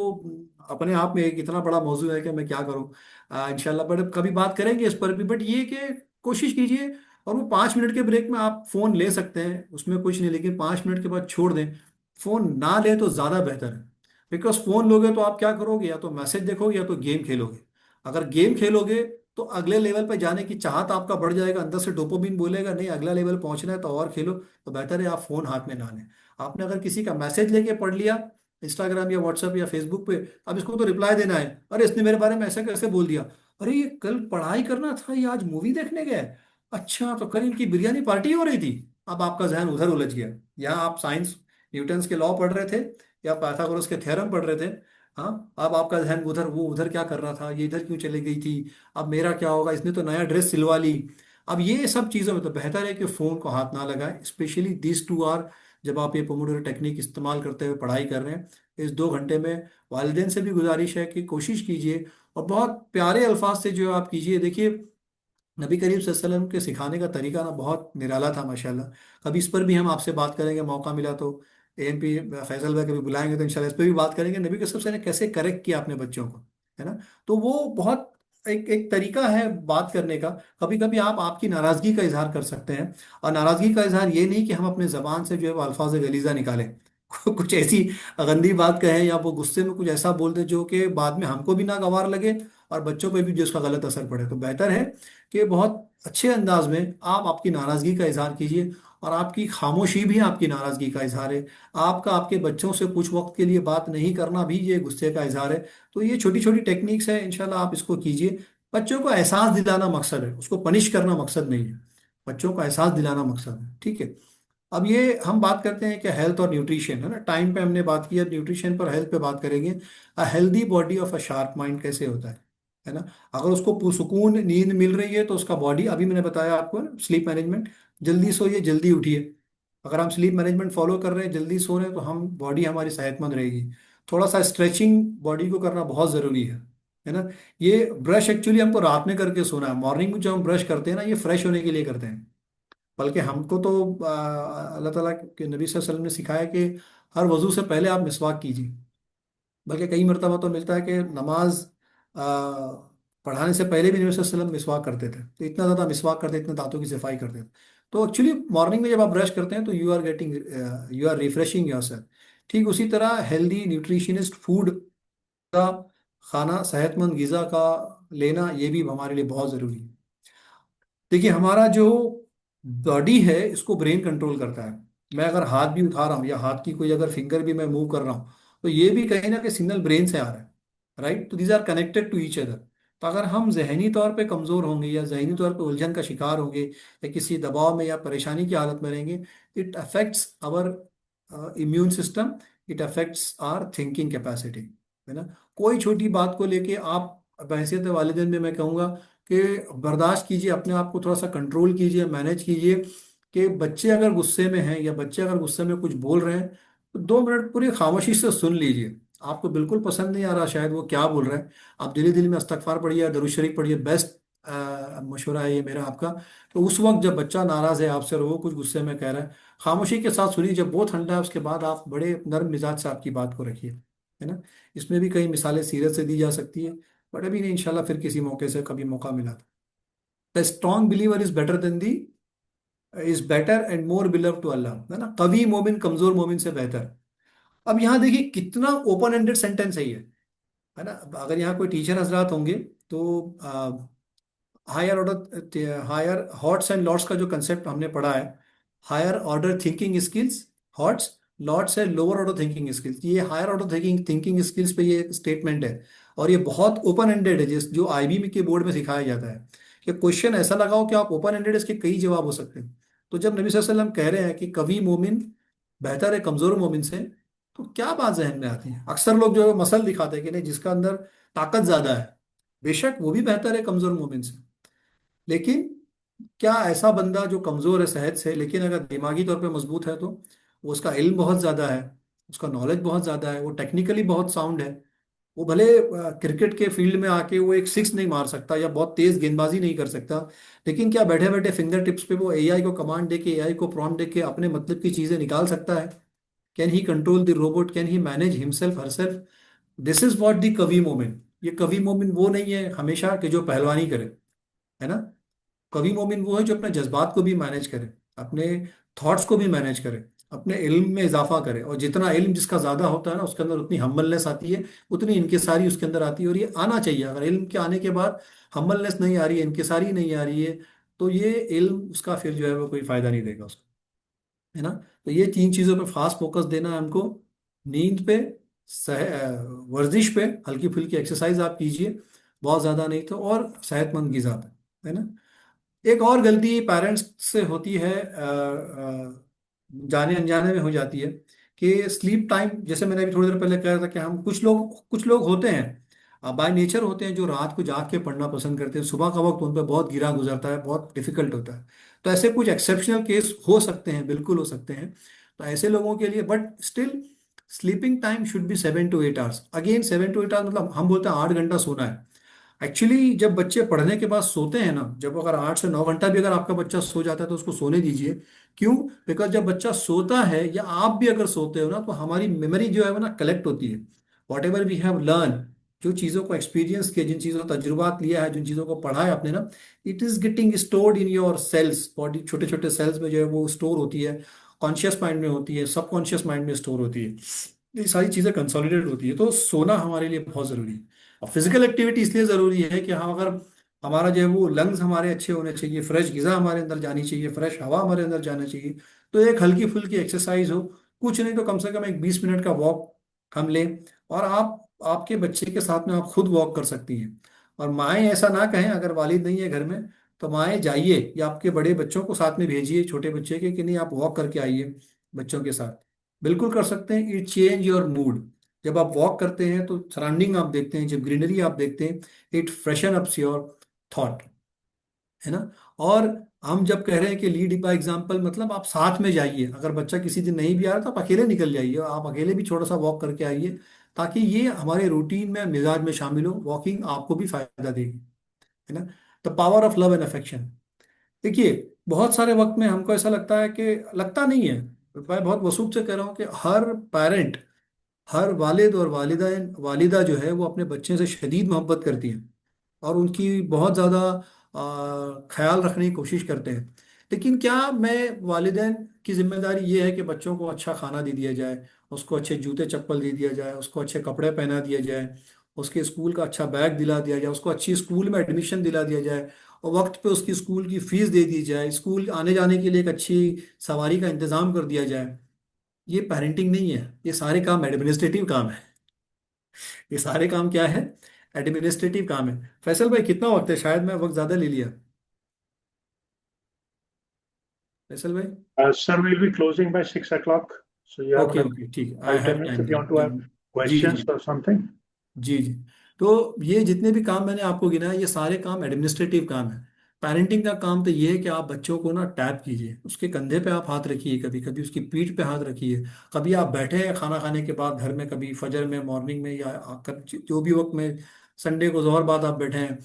अपने आप में एक इतना बड़ा मौजू है कि मैं क्या करूँ। इंशाल्लाह बट कभी बात करेंगे इस पर भी, बट ये कि कोशिश कीजिए, और वो 5 मिनट के ब्रेक में आप फ़ोन ले सकते हैं, उसमें कुछ नहीं, लेकिन 5 मिनट के बाद छोड़ दें। फ़ोन ना ले तो ज़्यादा बेहतर है। बिकॉज फ़ोन लोगे तो आप क्या करोगे, या तो मैसेज देखोगे या तो गेम खेलोगे। अगर गेम खेलोगे तो अगले लेवल पे जाने की चाहत आपका बढ़ जाएगा, अंदर से डोपामिन बोलेगा नहीं अगला लेवल पहुंचना है तो और खेलो। तो बेहतर है आप फोन हाथ में ना लें। आपने अगर किसी का मैसेज लेके पढ़ लिया इंस्टाग्राम या व्हाट्सएप या फेसबुक पे, अब इसको तो रिप्लाई देना है, अरे इसने मेरे बारे में ऐसे कैसे बोल दिया, अरे ये कल पढ़ाई करना था, ये आज मूवी देखने गए, अच्छा तो कल इनकी बिरयानी पार्टी हो रही थी। अब आपका जहन उधर उलझ गया। यहाँ आप साइंस, न्यूटन्स के लॉ पढ़ रहे थे या पाइथागोरस के थ्योरम पढ़ रहे थे, हाँ, अब आपका ध्यान उधर, वो उधर क्या कर रहा था, ये इधर क्यों चली गई थी, अब मेरा क्या होगा, इसने तो नया ड्रेस सिलवा ली। अब ये सब चीज़ों में तो बेहतर है कि फ़ोन को हाथ ना लगाएं, स्पेशली दिस 2 आवर, जब आप ये पोमोडोरो टेक्निक इस्तेमाल करते हुए पढ़ाई कर रहे हैं। इस 2 घंटे में वालिदैन से भी गुजारिश है कि कोशिश कीजिए, और बहुत प्यारे अल्फाज से जो आप कीजिए। देखिए नबी करीम सल्लल्लाहु अलैहि वसल्लम के सिखाने का तरीका ना बहुत निराला था माशाल्लाह। कभी इस पर भी हम आपसे बात करेंगे, मौका मिला तो एएमपी फैसल भाई कभी बुलाएंगे तो इंशाल्लाह इस पर भी बात करेंगे, नबी कसम से ने कैसे करेक्ट किया अपने बच्चों को, है ना। तो वो बहुत एक एक तरीका है बात करने का। कभी कभी आप आपकी नाराजगी का इजहार कर सकते हैं, और नाराजगी का इजहार ये नहीं कि हम अपने जबान से जो है वो अल्फाज गलीजा निकालें, कुछ ऐसी गंदी बात कहें या वो गुस्से में कुछ ऐसा बोल दें जो कि बाद में हमको भी ना गवार लगे और बच्चों पे भी जो उसका गलत असर पड़े। तो बेहतर है कि बहुत अच्छे अंदाज में आप आपकी नाराजगी का इजहार कीजिए, और आपकी खामोशी भी आपकी नाराजगी का इजहार है। आपका आपके बच्चों से कुछ वक्त के लिए बात नहीं करना भी ये गुस्से का इजहार है। तो ये छोटी छोटी टेक्निक्स है, इंशाल्लाह आप इसको कीजिए। बच्चों को एहसास दिलाना मकसद है, उसको पनिश करना मकसद नहीं है। बच्चों को एहसास दिलाना मकसद है, ठीक है। अब ये हम बात करते हैं कि हेल्थ और न्यूट्रिशन, है ना, टाइम पे हमने बात की, अब न्यूट्रिशन पर हेल्थ पे बात करेंगे। A healthy body of a sharp mind कैसे होता है ना। अगर उसको सुकून नींद मिल रही है तो उसका बॉडी, अभी मैंने बताया आपको ना स्लीप मैनेजमेंट, जल्दी सोइए जल्दी उठिए। अगर हम स्लीप मैनेजमेंट फॉलो कर रहे हैं, जल्दी सो रहे हैं, तो हम बॉडी हमारी सेहतमंद रहेगी। थोड़ा सा स्ट्रेचिंग बॉडी को करना बहुत ज़रूरी है ना। ये ब्रश एक्चुअली हमको रात में करके सोना है, मॉर्निंग में जो हम ब्रश करते हैं ना, ये फ्रेश होने के लिए करते हैं। बल्कि हमको तो अल्लाह ताला के नबी सल्लल्लाहु अलैहि वसल्लम ने सिखाया कि हर वजू से पहले आप मिसवाक कीजिए। बल्कि कई मरतबा तो मिलता है कि नमाज आ, पढ़ाने से पहले भी नबी सल्लल्लाहु अलैहि वसल्लम मिसवाक करते थे, तो इतना ज़्यादा मिसवाक करते, इतने दांतों की सफाई करते थे। तो एक्चुअली मॉर्निंग में जब आप ब्रश करते हैं तो you are getting, you are refreshing yourself. ठीक उसी तरह हेल्दी न्यूट्रिशनिस्ट फूड का खाना, सेहतमंद ग़िज़ा का लेना, ये भी हमारे लिए बहुत ज़रूरी है। देखिए हमारा जो बॉडी है इसको ब्रेन कंट्रोल करता है। मैं अगर हाथ भी उठा रहा हूँ या हाथ की कोई अगर फिंगर भी मैं मूव कर रहा हूँ, तो ये भी कहीं ना कहीं सिग्नल ब्रेन से आ रहा है, राइट। तो these are connected to each other. तो अगर हम जहनी तौर पे कमज़ोर होंगे या जहनी तौर पे उलझन का शिकार होंगे या किसी दबाव में या परेशानी की हालत में रहेंगे, it affects our immune system, it affects our thinking capacity, है ना। कोई छोटी बात को लेके आप बहसियत वालिदैन में मैं कहूँगा कि बर्दाश्त कीजिए, अपने आप को थोड़ा सा कंट्रोल कीजिए, मैनेज कीजिए। कि बच्चे अगर गुस्से में हैं या बच्चे अगर गुस्से में कुछ बोल रहे हैं, तो 2 मिनट पूरी खामोशी से सुन लीजिए। आपको बिल्कुल पसंद नहीं आ रहा शायद वो क्या बोल रहा है, आप दिली दिली में इस्तगफार पढ़िए, दरूद शरीफ पढ़िए, बेस्ट मशवरा है ये मेरा आपका। तो उस वक्त जब बच्चा नाराज़ है आपसे और वो कुछ गुस्से में कह रहा है, खामोशी के साथ सुनिए, जब वो ठंडा है उसके बाद आप बड़े नर्म मिजाज से आपकी बात को रखिए, है ना। इसमें भी कई मिसालें सीरत से दी जा सकती है, बट अभी नहीं, इंशाल्लाह फिर किसी मौके से कभी मौका मिला। The strong believer is better than the is better and more beloved to Allah, है ना, कवी मोमिन कमजोर मोमिन से बेहतर। अब यहाँ देखिए कितना ओपन एंडेड सेंटेंस है ये, है ना। अब अगर यहाँ कोई टीचर हजरात होंगे तो higher order, higher HOTS and LOTS का जो कंसेप्ट हमने पढ़ा है, higher order thinking skills HOTS, LOTS है लोअर ऑर्डर थिंकिंग स्किल्स, ये higher order thinking thinking skills पे ये स्टेटमेंट है। और ये बहुत ओपन एंडेड है, जिस जो आईबी के बोर्ड में सिखाया जाता है कि क्वेश्चन ऐसा लगाओ कि आप ओपन एंडेड, इसके कई जवाब हो सकते हैं। तो जब नबी सल्लल्लाहु अलैहि वसल्लम कह रहे हैं कि कवी मोमिन बेहतर है कमजोर मोमिन से, तो क्या बात जहन में आती है? अक्सर लोग जो है मसल दिखाते हैं कि नहीं जिसका अंदर ताकत ज्यादा है, बेशक वो भी बेहतर है कमजोर मोमिन से। लेकिन क्या ऐसा बंदा जो कमजोर है सेहत से, लेकिन अगर दिमागी तौर पे मजबूत है, तो वो उसका इल्म बहुत ज्यादा है, उसका नॉलेज बहुत ज्यादा है, वो टेक्निकली बहुत साउंड है, वो भले क्रिकेट के फील्ड में आके वो एक सिक्स नहीं मार सकता या बहुत तेज गेंदबाजी नहीं कर सकता, लेकिन क्या बैठे बैठे फिंगर टिप्स पे वो एआई को कमांड दे के, एआई को प्रॉम्प्ट दे के अपने मतलब की चीजें निकाल सकता है? Can he control the robot, can he manage himself herself? This is what the कवि मोमेंट। ये कवि मोमेंट वो नहीं है हमेशा कि जो पहलवानी करे, है ना। कवि मोमिन वो है जो अपने जज्बात को भी मैनेज करे, अपने थॉट्स को भी मैनेज करे, अपने इल्म में इजाफा करे। और जितना इल्म जिसका ज्यादा होता है ना, उसके अंदर उतनी हम्बलनेस आती है, उतनी इनकिसारी उसके अंदर आती है। और ये आना चाहिए। अगर इल्म के आने के बाद हम्बलनेस नहीं आ रही है, इनकिसारी नहीं आ रही है, तो ये इल्म उसका फिर जो है वो कोई फायदा नहीं देगा उसको, है ना। तो ये तीन चीजों पे खास फोकस देना है हमको। नींद पे, वर्जिश पे, हल्की फुल्की एक्सरसाइज आप कीजिए, बहुत ज्यादा नहीं तो, और सेहतमंद गिज़ा पे, है ना। एक और गलती पेरेंट्स से होती है, जाने अनजाने में हो जाती है, कि स्लीप टाइम, जैसे मैंने अभी थोड़ी देर पहले कहा था कि हम कुछ लोग होते हैं बाय नेचर होते हैं जो रात को जाग के पढ़ना पसंद करते हैं, सुबह का वक्त उन पर बहुत गिरा गुजरता है, बहुत डिफिकल्ट होता है। तो ऐसे कुछ एक्सेप्शनल केस हो सकते हैं, बिल्कुल हो सकते हैं। तो ऐसे लोगों के लिए, but still sleeping time should be 7 to 8 hours. Again 7 to 8 hours मतलब हम बोलते हैं 8 घंटा सोना है। एक्चुअली जब बच्चे पढ़ने के बाद सोते हैं ना, जब अगर 8 से 9 घंटा भी अगर आपका बच्चा सो जाता है तो उसको सोने दीजिए। क्यों? बिकॉज जब बच्चा सोता है या आप भी अगर सोते हो ना, तो हमारी मेमोरी जो है वो ना कलेक्ट होती है। Whatever we have learn, जो चीज़ों को एक्सपीरियंस किया, जिन चीज़ों का तजुर्बात लिया है, जिन चीज़ों को पढ़ा है आपने ना, it is getting stored in your sales body, छोटे छोटे सेल्स में जो है वो स्टोर होती है। कॉन्शियस माइंड में होती है, सबकॉन्शियस माइंड में स्टोर होती है। ये सारी चीज़ें कंसोलिडेट होती है। तो सोना हमारे लिए बहुत ज़रूरी है। और फिजिकल एक्टिविटी इसलिए ज़रूरी है कि हाँ, अगर हमारा जो है वो लंग्स हमारे अच्छे होने चाहिए, फ्रेश गिज़ा हमारे अंदर जानी चाहिए, फ्रेश हवा हमारे अंदर जाना चाहिए, तो एक हल्की फुल्की एक्सरसाइज हो, कुछ नहीं तो कम से कम एक 20 मिनट का वॉक हम लें। और आप आपके बच्चे के साथ में आप खुद वॉक कर सकती हैं। और माएँ ऐसा ना कहें, अगर वालिद नहीं है घर में, तो माएँ जाइए या आपके बड़े बच्चों को साथ में भेजिए, छोटे बच्चे के, कि नहीं आप वॉक करके आइए बच्चों के साथ। बिल्कुल कर सकते हैं। It change your mood. जब आप वॉक करते हैं तो सराउंडिंग आप देखते हैं, जब ग्रीनरी आप देखते हैं, it freshen ups your thought, है ना। और हम जब कह रहे हैं कि लीड बाय एग्जाम्पल, मतलब आप साथ में जाइए। अगर बच्चा किसी दिन नहीं भी आ रहा तो आप अकेले निकल जाइए, आप अकेले भी थोड़ा सा वॉक करके आइए, ताकि ये हमारे रूटीन में मिजाज में शामिल हो। वॉकिंग आपको भी फायदा देगी, है ना। The power of love and affection. देखिए, बहुत सारे वक्त में हमको ऐसा लगता है कि, लगता नहीं है, मैं बहुत वसूख से कह रहा हूँ कि हर पेरेंट, हर वालिद और वालिदा वालिदा जो है वो अपने बच्चे से शदीद मोहब्बत करती हैं, और उनकी बहुत ज़्यादा ख्याल रखने की कोशिश करते हैं। लेकिन क्या मैं वालिदैन की जिम्मेदारी ये है कि बच्चों को अच्छा खाना दे दिया जाए, उसको अच्छे जूते चप्पल दे दिया जाए, उसको अच्छे कपड़े पहना दिया जाए, उसके स्कूल का अच्छा बैग दिला दिया जाए, उसको अच्छी स्कूल में एडमिशन दिला दिया जाए, और वक्त पे उसकी स्कूल की फीस दे दी जाए, स्कूल आने जाने के लिए एक अच्छी सवारी का इंतज़ाम कर दिया जाए? ये पेरेंटिंग नहीं है, ये सारे काम एडमिनिस्ट्रेटिव काम है। ये सारे काम क्या है? एडमिनिस्ट्रेटिव काम है। फैसल भाई कितना वक्त है? शायद मैं वक्त ज्यादा ले लिया। फैसल भाई। Sir, we'll be closing by 6 o'clock. So you have okay another okay, ठीक, I 5, 10 have minutes time if you want to have then. जी जी। questions or something. जी जी। तो ये जितने भी काम मैंने आपको गिनाए, ये सारे काम एडमिनिस्ट्रेटिव काम है। पेरेंटिंग का काम तो ये है कि आप बच्चों को ना टैप कीजिए, उसके कंधे पे आप हाथ रखिए, कभी कभी उसकी पीठ पे हाथ रखिए, कभी आप बैठे हैं खाना खाने के बाद घर में, कभी फजर में, मॉर्निंग में, या जो भी वक्त में, संडे को जोहर बाद आप बैठे हैं,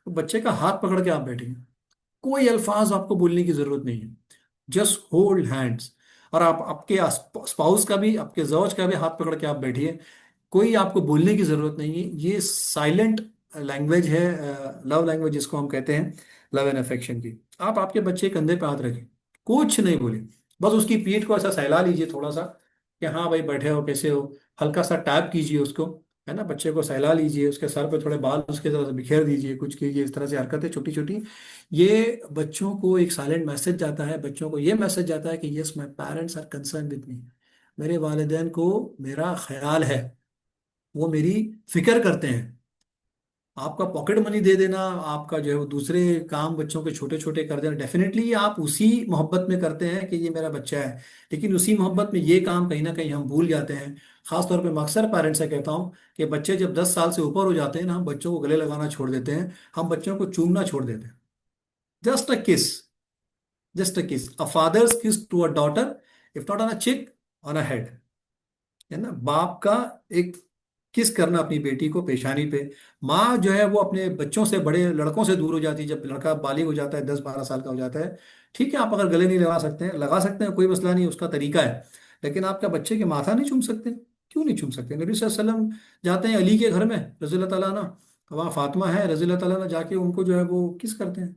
तो बच्चे का हाथ पकड़ के आप बैठिए। कोई अल्फाज आपको बोलने की जरूरत नहीं है, जस्ट होल्ड हैंड्स। और आप आपके स्पाउस का भी, आपके जौज का भी हाथ पकड़ के आप बैठिए। कोई आपको बोलने की जरूरत नहीं है। ये साइलेंट लैंग्वेज है, लव लैंग्वेज जिसको हम कहते हैं, लव एंड अफेक्शन की। आप आपके बच्चे के कंधे पे हाथ रखें, कुछ नहीं बोली। बस उसकी पीठ को ऐसा सहला लीजिए थोड़ा सा, कि हाँ भाई बैठे हो, कैसे हो, हल्का सा टैप कीजिए उसको, है ना, बच्चे को सहला लीजिए, उसके सर पे थोड़े बाल उसके तरह से बिखेर दीजिए, कुछ कीजिए, इस तरह से हरकतें छोटी छोटी। ये बच्चों को एक साइलेंट मैसेज जाता है, बच्चों को ये मैसेज जाता है कि yes my parents are concern with me, मेरे वालिदैन को मेरा ख्याल है, वो मेरी फिक्र करते हैं। आपका पॉकेट मनी दे देना, आपका जो है वो दूसरे काम बच्चों के छोटे छोटे कर देना, डेफिनेटली आप उसी मोहब्बत में करते हैं कि ये मेरा बच्चा है, लेकिन उसी मोहब्बत में ये काम कहीं ना कहीं हम भूल जाते हैं। खास तौर पे मैं अक्सर पेरेंट्स से कहता हूँ कि बच्चे जब 10 साल से ऊपर हो जाते हैं ना, हम बच्चों को गले लगाना छोड़ देते हैं, हम बच्चों को चूमना छोड़ देते हैं। जस्ट अ किस, just a kiss, a father's kiss to a daughter, if not on a cheek, on a head, है ना, बाप का एक किस करना अपनी बेटी को पेशानी पे। माँ जो है वो अपने बच्चों से, बड़े लड़कों से दूर हो जाती है जब लड़का बालिग हो जाता है, 10-12 साल का हो जाता है। ठीक है, आप अगर गले नहीं लगा सकते हैं, कोई मसला नहीं, उसका तरीका है, लेकिन आपका बच्चे के माथा नहीं चूम सकते? क्यों नहीं चूम सकते? नबी सल्लल्लाहु अलैहि वसल्लम जाते हैं अली के घर में रज़ी अल्लाह तआला अन्हा, वहाँ फातिमा है रज़ी अल्लाह तआला अन्हा, जाके उनको जो है वो किस करते हैं,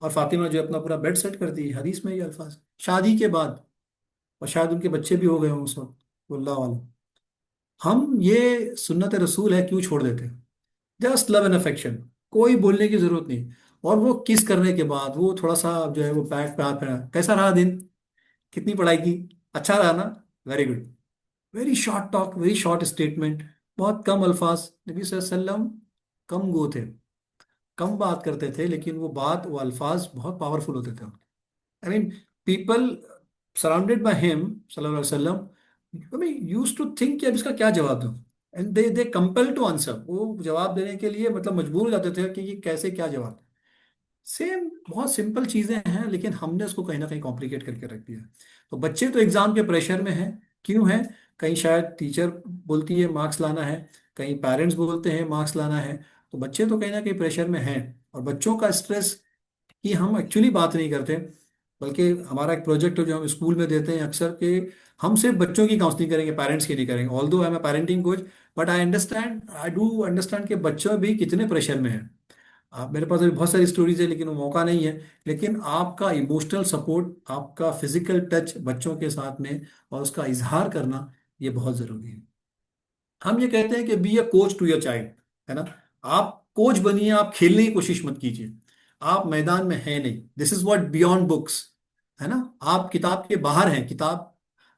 और फातिमा जो है अपना पूरा बेड सेट करती है, हदीस में ये अल्फाज, शादी के बाद, और शायद उनके बच्चे भी हो गए हों उस वक्त, वल्लाह आलम। हम ये सुन्नत रसूल है क्यों छोड़ देते हैं? जस्ट लव एंड अफेक्शन, कोई बोलने की जरूरत नहीं। और वो किस करने के बाद वो थोड़ा सा जो है वो बैक पे हाथ फेरा, कैसा रहा दिन, कितनी पढ़ाई की, अच्छा रहा ना, very good, very short talk, very short statement, बहुत कम अल्फाज। नबी सल्लल्लाहु अलैहि वसल्लम कम गो थे, कम बात करते थे, लेकिन वो बात, वो अल्फाज बहुत पावरफुल होते थे। I mean, people surrounded by him सल्लल्लाहु अलैहि वसल्लम, I mean used to think कि अब इसका क्या जवाब दूं, and they compel to answer, वो जवाब देने के लिए मतलब मजबूर हो जाते थे कि ये कैसे क्या जवाब। सेम, बहुत सिंपल चीजें हैं, लेकिन हमने उसको कहीं ना कहीं कॉम्प्लिकेट करके रख दिया। तो बच्चे तो एग्जाम के प्रेशर में हैं, क्यों है, कहीं शायद टीचर बोलती है मार्क्स लाना है, कहीं पेरेंट्स बोलते हैं मार्क्स लाना है, तो बच्चे तो कहीं ना कहीं प्रेशर में हैं। और बच्चों का स्ट्रेस की हम एक्चुअली बात नहीं करते, बल्कि हमारा एक प्रोजेक्ट है जो हम स्कूल में देते हैं अक्सर, कि हम सिर्फ बच्चों की काउंसलिंग करेंगे, पेरेंट्स की नहीं करेंगे। Although I am a parenting coach, but I do understand कि बच्चे भी कितने प्रेशर में हैं। आप, मेरे पास अभी बहुत सारी स्टोरीज है लेकिन वो मौका नहीं है, लेकिन आपका इमोशनल सपोर्ट, आपका फिजिकल टच बच्चों के साथ में और उसका इजहार करना, ये बहुत जरूरी है। हम ये कहते हैं कि be a coach to your child, है ना, आप कोच बनिए, आप खेलने की कोशिश मत कीजिए, आप मैदान में हैं नहीं, this is what beyond books, है ना, आप किताब के बाहर हैं। किताब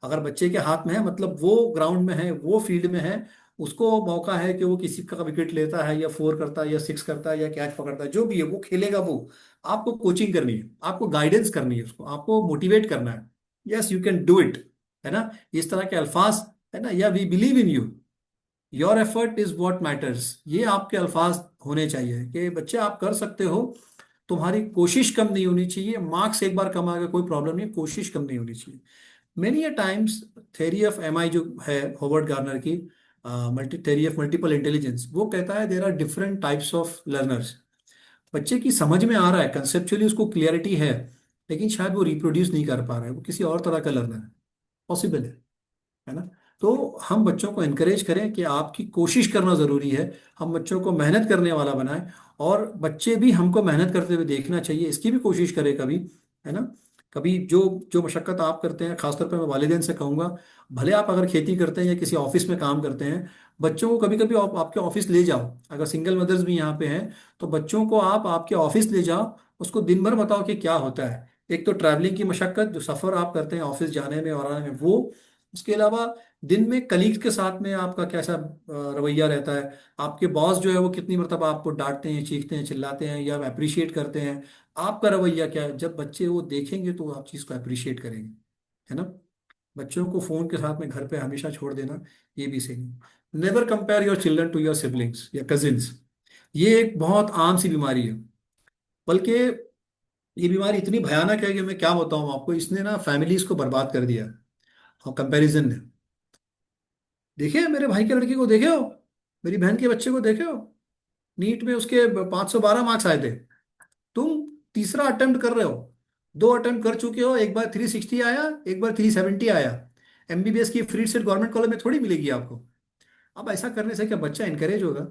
अगर बच्चे के हाथ में है, मतलब वो ग्राउंड में है, वो फील्ड में है, उसको मौका है कि वो किसी का विकेट लेता है, या फोर करता है, या सिक्स करता है, या कैच पकड़ता है, जो भी है वो खेलेगा वो। आपको कोचिंग करनी है, आपको गाइडेंस करनी है, उसको आपको मोटिवेट करना है, yes you can do it, है ना, इस तरह के अल्फाज, है ना, या we believe in you, your effort is what matters, ये आपके अल्फाज होने चाहिए कि बच्चे आप कर सकते हो, तुम्हारी कोशिश कम नहीं होनी चाहिए, मार्क्स एक बार कम आ गए कोई प्रॉब्लम नहीं, कोशिश कम नहीं होनी चाहिए। Many a times, theory of M I जो है होवर्ड गार्नर की, multi theory of multiple intelligence, वो कहता है there are different types of learners. बच्चे की समझ में आ रहा है, कंसेप्चुअली उसको क्लियरिटी है, लेकिन शायद वो रिप्रोड्यूस नहीं कर पा रहा है, वो किसी और तरह का लर्नर है, पॉसिबल है ना। तो हम बच्चों को एनकरेज करें कि आपकी कोशिश करना जरूरी है, हम बच्चों को मेहनत करने वाला बनाएं, और बच्चे भी हमको मेहनत करते हुए देखना चाहिए, इसकी भी कोशिश करें कभी, है ना। कभी जो जो मशक्कत आप करते हैं, खासतौर पर मैं वालिदैन से कहूँगा, भले आप अगर खेती करते हैं या किसी ऑफिस में काम करते हैं, बच्चों को कभी कभी आपके ऑफिस ले जाओ, अगर सिंगल मदर्स भी यहाँ पे हैं, तो बच्चों को आप आपके ऑफिस ले जाओ, उसको दिन भर बताओ कि क्या होता है। एक तो ट्रैवलिंग की मशक्कत, जो सफ़र आप करते हैं ऑफिस जाने में और आने में, वो, उसके अलावा दिन में कलीग्स के साथ में आपका कैसा रवैया रहता है, आपके बॉस जो है वो कितनी मरतबा आपको डांटते हैं, चीखते हैं, चिल्लाते हैं, या अप्रिशिएट करते हैं, आपका रवैया क्या है। जब बच्चे वो देखेंगे तो वो आप चीज़ को अप्रिशिएट करेंगे, है ना। बच्चों को फोन के साथ में घर पे हमेशा छोड़ देना, ये भी सही नहीं। Never compare your children to your siblings या कजिन्स, ये एक बहुत आम सी बीमारी है, बल्कि ये बीमारी इतनी भयानक है कि मैं क्या बताऊं आपको, इसने ना फैमिलीज को बर्बाद कर दिया, और कंपैरिजन ने। देखे मेरे भाई के लड़के को, देखे हो मेरी बहन के बच्चे को, देखे हो नीट में उसके 512 मार्क्स आए थे, तुम तीसरा अटेम्प्ट कर रहे हो, 2 अटेम्प्ट कर चुके हो, एक बार 360 आया, एक बार 370 आया। एमबीबीएस की फ्री सीट गवर्नमेंट कॉलेज में थोड़ी मिलेगी आपको। अब ऐसा करने से क्या बच्चा इंकरेज होगा?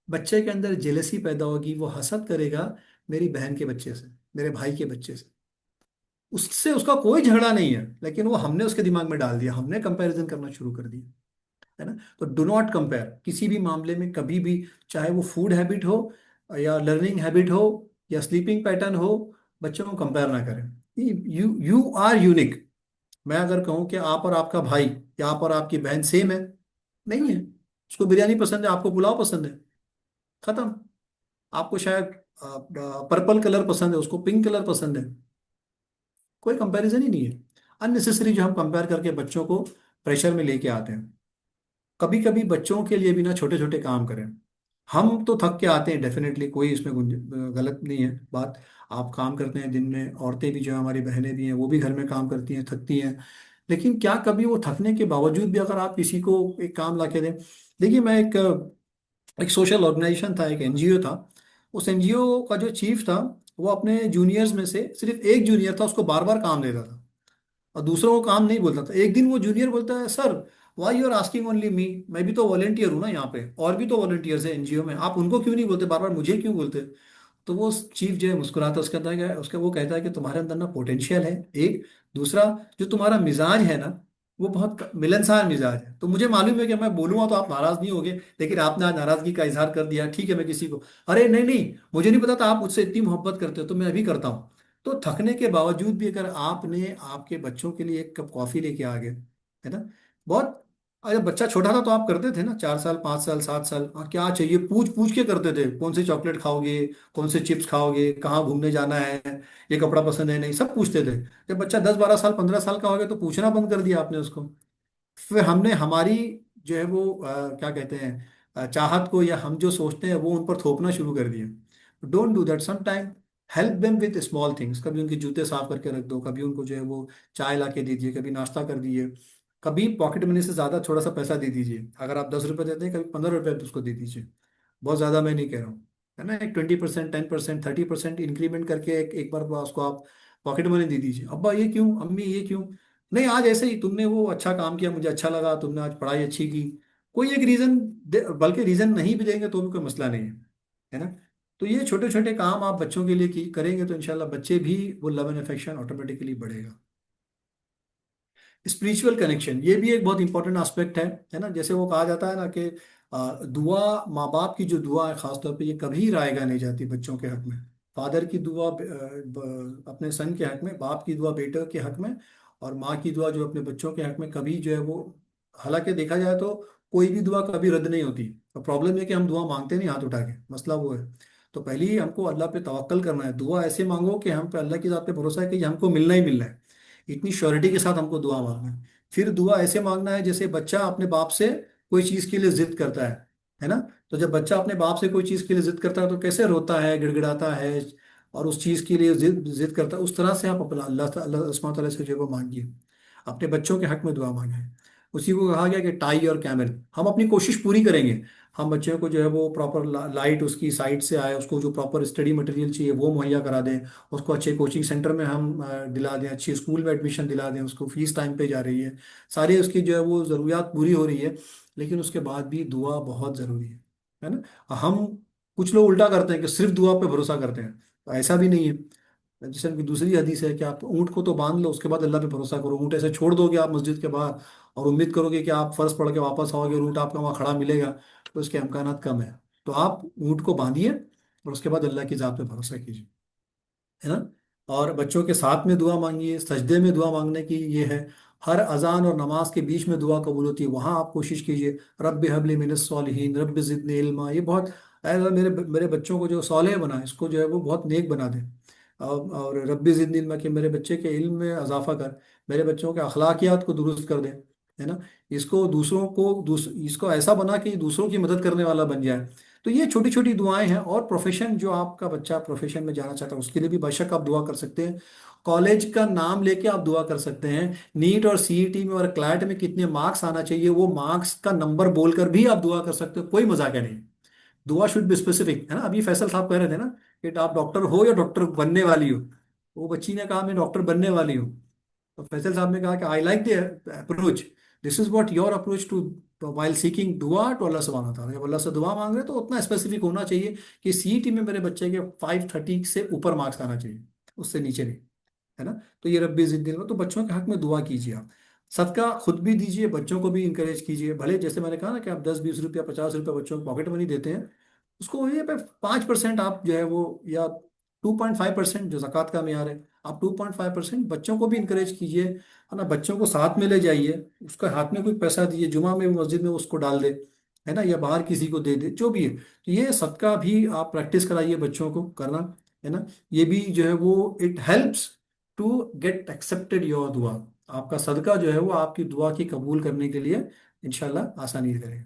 बच्चे के अंदर जेलसी पैदा होगी, वो हसद करेगा मेरी बहन के बच्चे से, मेरे भाई के बच्चे से, उससे उसका कोई झगड़ा नहीं है, लेकिन वो हमने उसके दिमाग में डाल दिया, हमने कंपैरिजन करना शुरू कर दिया, है ना। तो डू नॉट कंपेयर किसी भी मामले में कभी भी, चाहे वो फूड हैबिट हो या लर्निंग हैबिट हो या स्लीपिंग पैटर्न हो, बच्चों को कंपेयर ना करें। You you are unique. मैं अगर कहूँ कि आप और आपका भाई या आप और आपकी बहन सेम है, नहीं है। उसको बिरयानी पसंद है, आपको पुलाव पसंद है, खत्म। आपको शायद पर्पल कलर पसंद है, उसको पिंक कलर पसंद है। कोई कंपैरिजन ही नहीं है। अननेसेसरी जो हम कंपेयर करके बच्चों को प्रेशर में लेके आते हैं। कभी कभी बच्चों के लिए भी ना छोटे छोटे काम करें। हम तो थक के आते हैं डेफिनेटली, कोई इसमें गलत नहीं है बात। आप काम करते हैं दिन में, औरतें भी जो है, हमारी बहनें भी हैं, वो भी घर में काम करती हैं, थकती हैं। लेकिन क्या कभी वो थकने के बावजूद भी अगर आप किसी को एक काम ला के दें। देखिए, मैं एक सोशल ऑर्गेनाइजेशन था, एक एनजीओ था। उस एनजीओ का जो चीफ था, वो अपने जूनियर्स में से सिर्फ एक जूनियर था, उसको बार बार काम देता था और दूसरों को काम नहीं बोलता था। एक दिन वो जूनियर बोलता है, sir why you are asking only me, मैं भी तो वॉलेंटियर हूँ ना यहाँ पे, और भी तो वॉलेंटियर्स है एनजीओ में, आप उनको क्यों नहीं बोलते, बार बार मुझे क्यों बोलते। तो वो चीफ जो है मुस्कुराता, उसका कहता है उसका वो कहता है कि तुम्हारे अंदर ना पोटेंशियल है एक, दूसरा जो तुम्हारा मिजाज है ना, वो बहुत मिलनसार मिजाज है। तो मुझे मालूम है कि मैं बोलूंगा तो आप नाराज नहीं होगे, लेकिन आपने आज नाराजगी का इजहार कर दिया, ठीक है मैं किसी को, अरे नहीं नहीं, मुझे नहीं पता था आप मुझसे इतनी मोहब्बत करते हो, तो मैं अभी करता हूँ। तो थकने के बावजूद भी अगर आपने आपके बच्चों के लिए एक कप कॉफी लेके आ गए, है ना। बहुत, अरे बच्चा छोटा था तो आप करते थे ना, 4 साल 5 साल 7 साल, हाँ क्या चाहिए पूछ पूछ के करते थे, कौन से चॉकलेट खाओगे, कौन से चिप्स खाओगे, कहाँ घूमने जाना है, ये कपड़ा पसंद है नहीं, सब पूछते थे। जब बच्चा 10 12 साल 15 साल का हो गया तो पूछना बंद कर दिया आपने उसको। फिर हमने हमारी जो है वो क्या कहते हैं, चाहत को, या हम जो सोचते हैं वो उन पर थोपना शुरू कर दिया। Don't do that some time. Help them with small things. कभी उनके जूते साफ करके रख दो, कभी उनको जो है वो चाय ला के दीजिए, कभी नाश्ता कर दीजिए, कभी पॉकेट मनी से ज़्यादा थोड़ा सा पैसा दे दीजिए। अगर आप 10 रुपये देते हैं, कभी 15 रुपये उसको दे दीजिए। बहुत ज़्यादा मैं नहीं कह रहा हूँ, है ना। एक 20% 10% 30% इंक्रीमेंट करके एक बार उसको आप पॉकेट मनी दे दीजिए। अब्बा ये क्यों, अम्मी ये क्यों, नहीं आज ऐसे ही तुमने वो अच्छा काम किया, मुझे अच्छा लगा, तुमने आज पढ़ाई अच्छी की। कोई एक रीजन, बल्कि रीजन नहीं भी देंगे तो भी कोई मसला नहीं है ना। तो ये छोटे छोटे काम आप बच्चों के लिए करेंगे तो इंशाल्लाह बच्चे भी, वो लव एंड अफेक्शन ऑटोमेटिकली बढ़ेगा। स्पिरिचुअल कनेक्शन, ये भी एक बहुत इंपॉर्टेंट एस्पेक्ट है ना। जैसे वो कहा जाता है ना कि दुआ, माँ बाप की जो दुआ है खासतौर पे, ये कभी रायगा नहीं जाती बच्चों के हक में। फादर की दुआ अपने सन के हक में, बाप की दुआ बेटे के हक में, और माँ की दुआ जो अपने बच्चों के हक में कभी जो है वो, हालांकि देखा जाए तो कोई भी दुआ कभी रद्द नहीं होती। तो प्रॉब्लम है कि हम दुआ मांगते नहीं हाथ उठा के, मसला वो है। तो पहले ही हमको अल्लाह पे तवक्कल करना है, दुआ ऐसे मांगो कि हम पे अल्लाह की ज़ात पे भरोसा है कि ये हमको मिलना ही मिलना है, इतनी श्योरिटी के साथ हमको दुआ मांगना है। फिर दुआ ऐसे मांगना है जैसे बच्चा अपने बाप से कोई चीज के लिए जिद करता है ना। तो जब बच्चा अपने बाप से कोई चीज के लिए जिद करता है तो कैसे रोता है, गिड़गिड़ाता है, और उस चीज के लिए जिद जिद करता है, उस तरह से आप अपना अल्लाह अल्लाह सुब्हानहू तआला से जो है वो मांगिए। अपने बच्चों के हक में दुआ मांगे। उसी को कहा गया कि टाई और कैमल, हम अपनी कोशिश पूरी करेंगे। हम बच्चों को जो है वो प्रॉपर लाइट उसकी साइड से आए, उसको जो प्रॉपर स्टडी मटेरियल चाहिए वो मुहैया करा दें, उसको अच्छे कोचिंग सेंटर में हम दिला दें, अच्छी स्कूल में एडमिशन दिला दें, उसको फीस टाइम पे जा रही है, सारी उसकी जो है वो ज़रूरियात पूरी हो रही है। लेकिन उसके बाद भी दुआ बहुत ज़रूरी है ना। हम कुछ लोग उल्टा करते हैं कि सिर्फ दुआ पे भरोसा करते हैं, तो ऐसा भी नहीं है। जैसे उनकी दूसरी हदीस है कि आप ऊँट को तो बांध लो, उसके बाद अल्लाह पे भरोसा करो। ऊँट ऐसे छोड़ दोगे आप मस्जिद के बाहर और उम्मीद करोगे कि आप फर्ज पढ़ के वापस आओगे और ऊँट आपका वहाँ खड़ा मिलेगा, तो इसके इम्कानात कम है। तो आप ऊँट को बांधिए और उसके बाद अल्लाह की ज़ात पे भरोसा कीजिए, है ना। और बच्चों के साथ में दुआ मांगिए, सजदे में दुआ मांगने की ये है। हर अजान और नमाज के बीच में दुआ कबूल होती है, वहाँ आप कोशिश कीजिए, रब्बि हबली मिनस सॉलिहीन रब्बि ज़िदनी इल्मा। ये बहुत, ऐ अल्लाह मेरे मेरे बच्चों को जो सॉलेह बना, इसको जो है वो बहुत नेक बना दे। और रब्बि ज़िदनी इल्मा, कि मेरे बच्चे के इल्म में इजाफा कर, मेरे बच्चों के अखलाकियात को दुरुस्त कर दे, है ना। इसको दूसरों को इसको ऐसा बना कि दूसरों की मदद करने वाला बन जाए। तो ये छोटी छोटी दुआएं हैं। और प्रोफेशन, जो आपका बच्चा प्रोफेशन में जाना चाहता है उसके लिए भी बेशक आप दुआ कर सकते हैं। कॉलेज का नाम लेके आप दुआ कर सकते हैं। नीट और सीईटी में और क्लैट में कितने मार्क्स आना चाहिए, वो मार्क्स का नंबर बोलकर भी आप दुआ कर सकते हो, कोई मजाक है नहीं। दुआ शुड बी स्पेसिफिक, है ना। अभी फैसल साहब कह रहे थे ना कि आप डॉक्टर हो या डॉक्टर बनने वाली हो। वो बच्ची ने कहा मैं डॉक्टर बनने वाली हूँ। तो फैसल साहब ने कहा कि I like the approach, this is what your approach to while seeking dua to Allah सुब्हानहू व तआला। जब अल्लाह से दुआ मांग रहे हैं तो उतना स्पेसिफिक होना चाहिए कि सीईटी में मेरे बच्चे के 530 से ऊपर मार्क्स आना चाहिए, उससे नीचे नहीं। है ना। तो ये रब्बी जिद्दीन में, तो बच्चों के हक में दुआ कीजिए आप। सदका खुद भी दीजिए, बच्चों को भी इंकरेज कीजिए। भले जैसे मैंने कहा ना कि आप 10-20 रुपया 50 रुपया बच्चों को पॉकेट मनी देते हैं, उसको ये पे 5% आप जो है वो, या 2.5% जो ज़कात का मेयार है, आप 2.5% बच्चों को भी इंकरेज कीजिए, है ना। बच्चों को साथ में ले जाइए, उसके हाथ में कोई पैसा दिए, जुमा में मस्जिद में उसको डाल दे, है ना, या बाहर किसी को दे दे, जो भी है। तो ये सदका भी आप प्रैक्टिस कराइए बच्चों को करना, है ना। ये भी जो है वो it helps to get accepted your dua. आपका सदका जो है वो आपकी दुआ की कबूल करने के लिए इंशाल्लाह आसानी करेगा।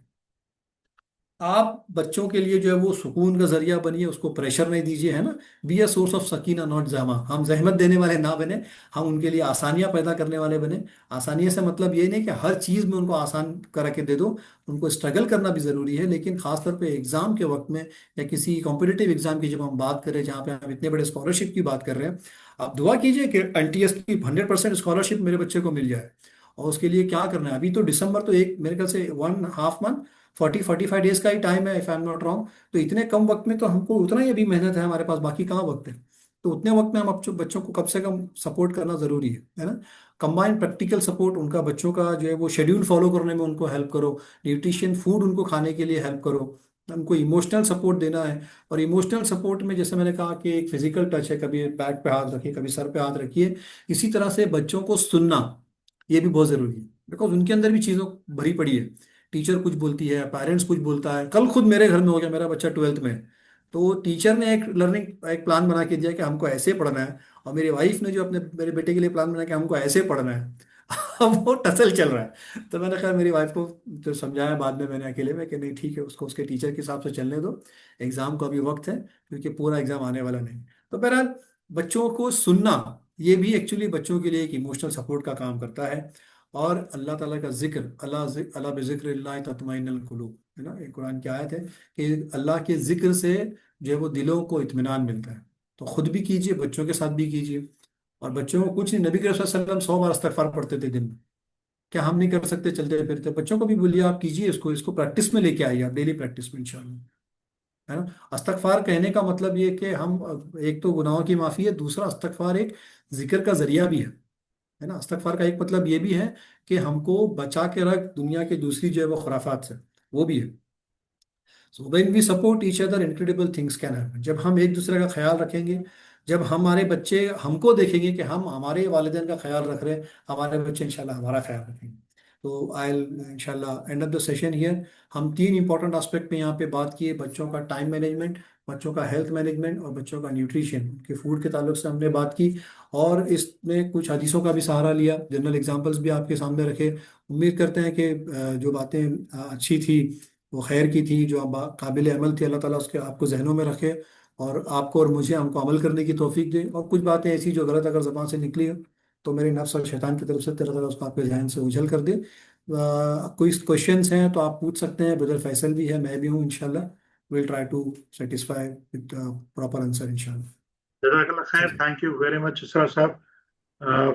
आप बच्चों के लिए जो है वो सुकून का जरिया बनिए, उसको प्रेशर नहीं दीजिए, है ना। Be a source of Sakina not Jama. हम जहमत देने वाले ना बने, हम उनके लिए आसानियां पैदा करने वाले बने। आसानियां से मतलब ये नहीं कि हर चीज़ में उनको आसान करके दे दो, उनको स्ट्रगल करना भी ज़रूरी है, लेकिन खासतौर पे एग्ज़ाम के वक्त में, या किसी कॉम्पिटिटिव एग्जाम की जब हम बात करें, जहाँ पे हम इतने बड़े स्कॉलरशिप की बात कर रहे हैं, आप दुआ कीजिए कि NTS की 100% स्कॉलरशिप मेरे बच्चे को मिल जाए। और उसके लिए क्या करना है, अभी तो दिसंबर तो एक मेरे ख्याल से 1.5 मंथ, 40-45 डेज का ही टाइम है, if I am not wrong. तो इतने कम वक्त में तो हमको उतना ही अभी मेहनत है हमारे पास, बाकी कहाँ वक्त है। तो उतने वक्त में हम बच्चों को कम से कम सपोर्ट करना जरूरी है ना। कंबाइंड प्रैक्टिकल सपोर्ट, उनका बच्चों का जो है वो शेड्यूल फॉलो करने में उनको हेल्प करो, न्यूट्रिशन फूड उनको खाने के लिए हेल्प करो, उनको इमोशनल सपोर्ट देना है। और इमोशनल सपोर्ट में जैसे मैंने कहा कि एक फिजिकल टच है, कभी बैक पे हाथ रखिए, कभी सर पे हाथ रखिए। इसी तरह से बच्चों को सुनना, ये भी बहुत जरूरी है, बिकॉज उनके अंदर भी चीज़ों भरी पड़ी है। टीचर कुछ बोलती है, पेरेंट्स कुछ बोलता है। कल खुद मेरे घर में हो गया, मेरा बच्चा 12th में है, तो टीचर ने एक प्लान बना के दिया कि हमको ऐसे पढ़ना है, और मेरी वाइफ ने जो अपने मेरे बेटे के लिए प्लान बनाया कि हमको ऐसे पढ़ना है। अब वो टसल चल रहा है। तो मैंने कहा मेरी वाइफ को जो समझाया बाद में मैंने अकेले में कि नहीं ठीक है, उसको उसके टीचर के हिसाब से चलने दो, एग्जाम का अभी वक्त है, क्योंकि पूरा एग्जाम आने वाला नहीं। तो बहरहाल बच्चों को सुनना, ये भी एक्चुअली बच्चों के लिए एक इमोशनल सपोर्ट का काम करता है। और अल्लाह ताला का जिक्र, अल्लाह बिज़िक्रिल्लाह तत्मइन्नुल कुलूब, है ना, एक कुरान की आयत है कि अल्लाह के जिक्र से जो है वो दिलों को इत्मीनान मिलता है। तो खुद भी कीजिए, बच्चों के साथ भी कीजिए। और बच्चों को कुछ नहीं, नबी करीम सल्लल्लाहु अलैहि वसल्लम 100 बार इस्तगफार पढ़ते थे दिन में। क्या हम नहीं कर सकते चलते फिरते? बच्चों को भी बोलिए, आप कीजिए, इसको इसको प्रैक्टिस में लेके आइए, आप डेली प्रैक्टिस में इंशाल्लाह, है ना। इस्तगफार कहने का मतलब ये कि हम, एक तो गुनाहों की माफ़ी है, दूसरा इस्तगफार एक जिक्र का जरिया भी है ना। इस्तगफार का एक मतलब ये भी है कि हमको बचा के रख दुनिया के दूसरी जो है वो खुराफात से, वो भी है। So when we support each other incredible things can happen. जब हम एक दूसरे का ख्याल रखेंगे, जब हमारे बच्चे हमको देखेंगे कि हम हमारे वालिदैन का ख्याल रख रहे हैं, हमारे बच्चे इंशाल्लाह हमारा ख्याल रखेंगे। तो आई इंशाल्लाह end of the session here. हम तीन इंपॉर्टेंट एस्पेक्ट पे यहाँ पे बात किए, बच्चों का टाइम मैनेजमेंट, बच्चों का हेल्थ मैनेजमेंट, और बच्चों का न्यूट्रिशन के फूड के ताल्लुक से हमने बात की। और इसमें कुछ हदीसों का भी सहारा लिया, जनरल एग्जांपल्स भी आपके सामने रखे। उम्मीद करते हैं कि जो बातें अच्छी थी वो खैर की थी, जो काबिल अमल थी, अल्लाह ताला उसके आपको जहनों में रखे, और आपको और मुझे हमको अमल करने की तौफीक दे। और कुछ बातें ऐसी जो गलत अगर ज़बान से निकली हो, तो मेरे नफ्स और शैतान की तरफ से तेरा ताला उसको आपके जहन से उछल कर दे। कोई क्वेश्चंस हैं तो आप पूछ सकते हैं, ब्रदर फैसल भी है, मैं भी हूँ, इंशाल्लाह will try to satisfy with proper answer इंशाल्लाह। Jazakallah khair. चलिए। Thank you very much, Isra Sahab,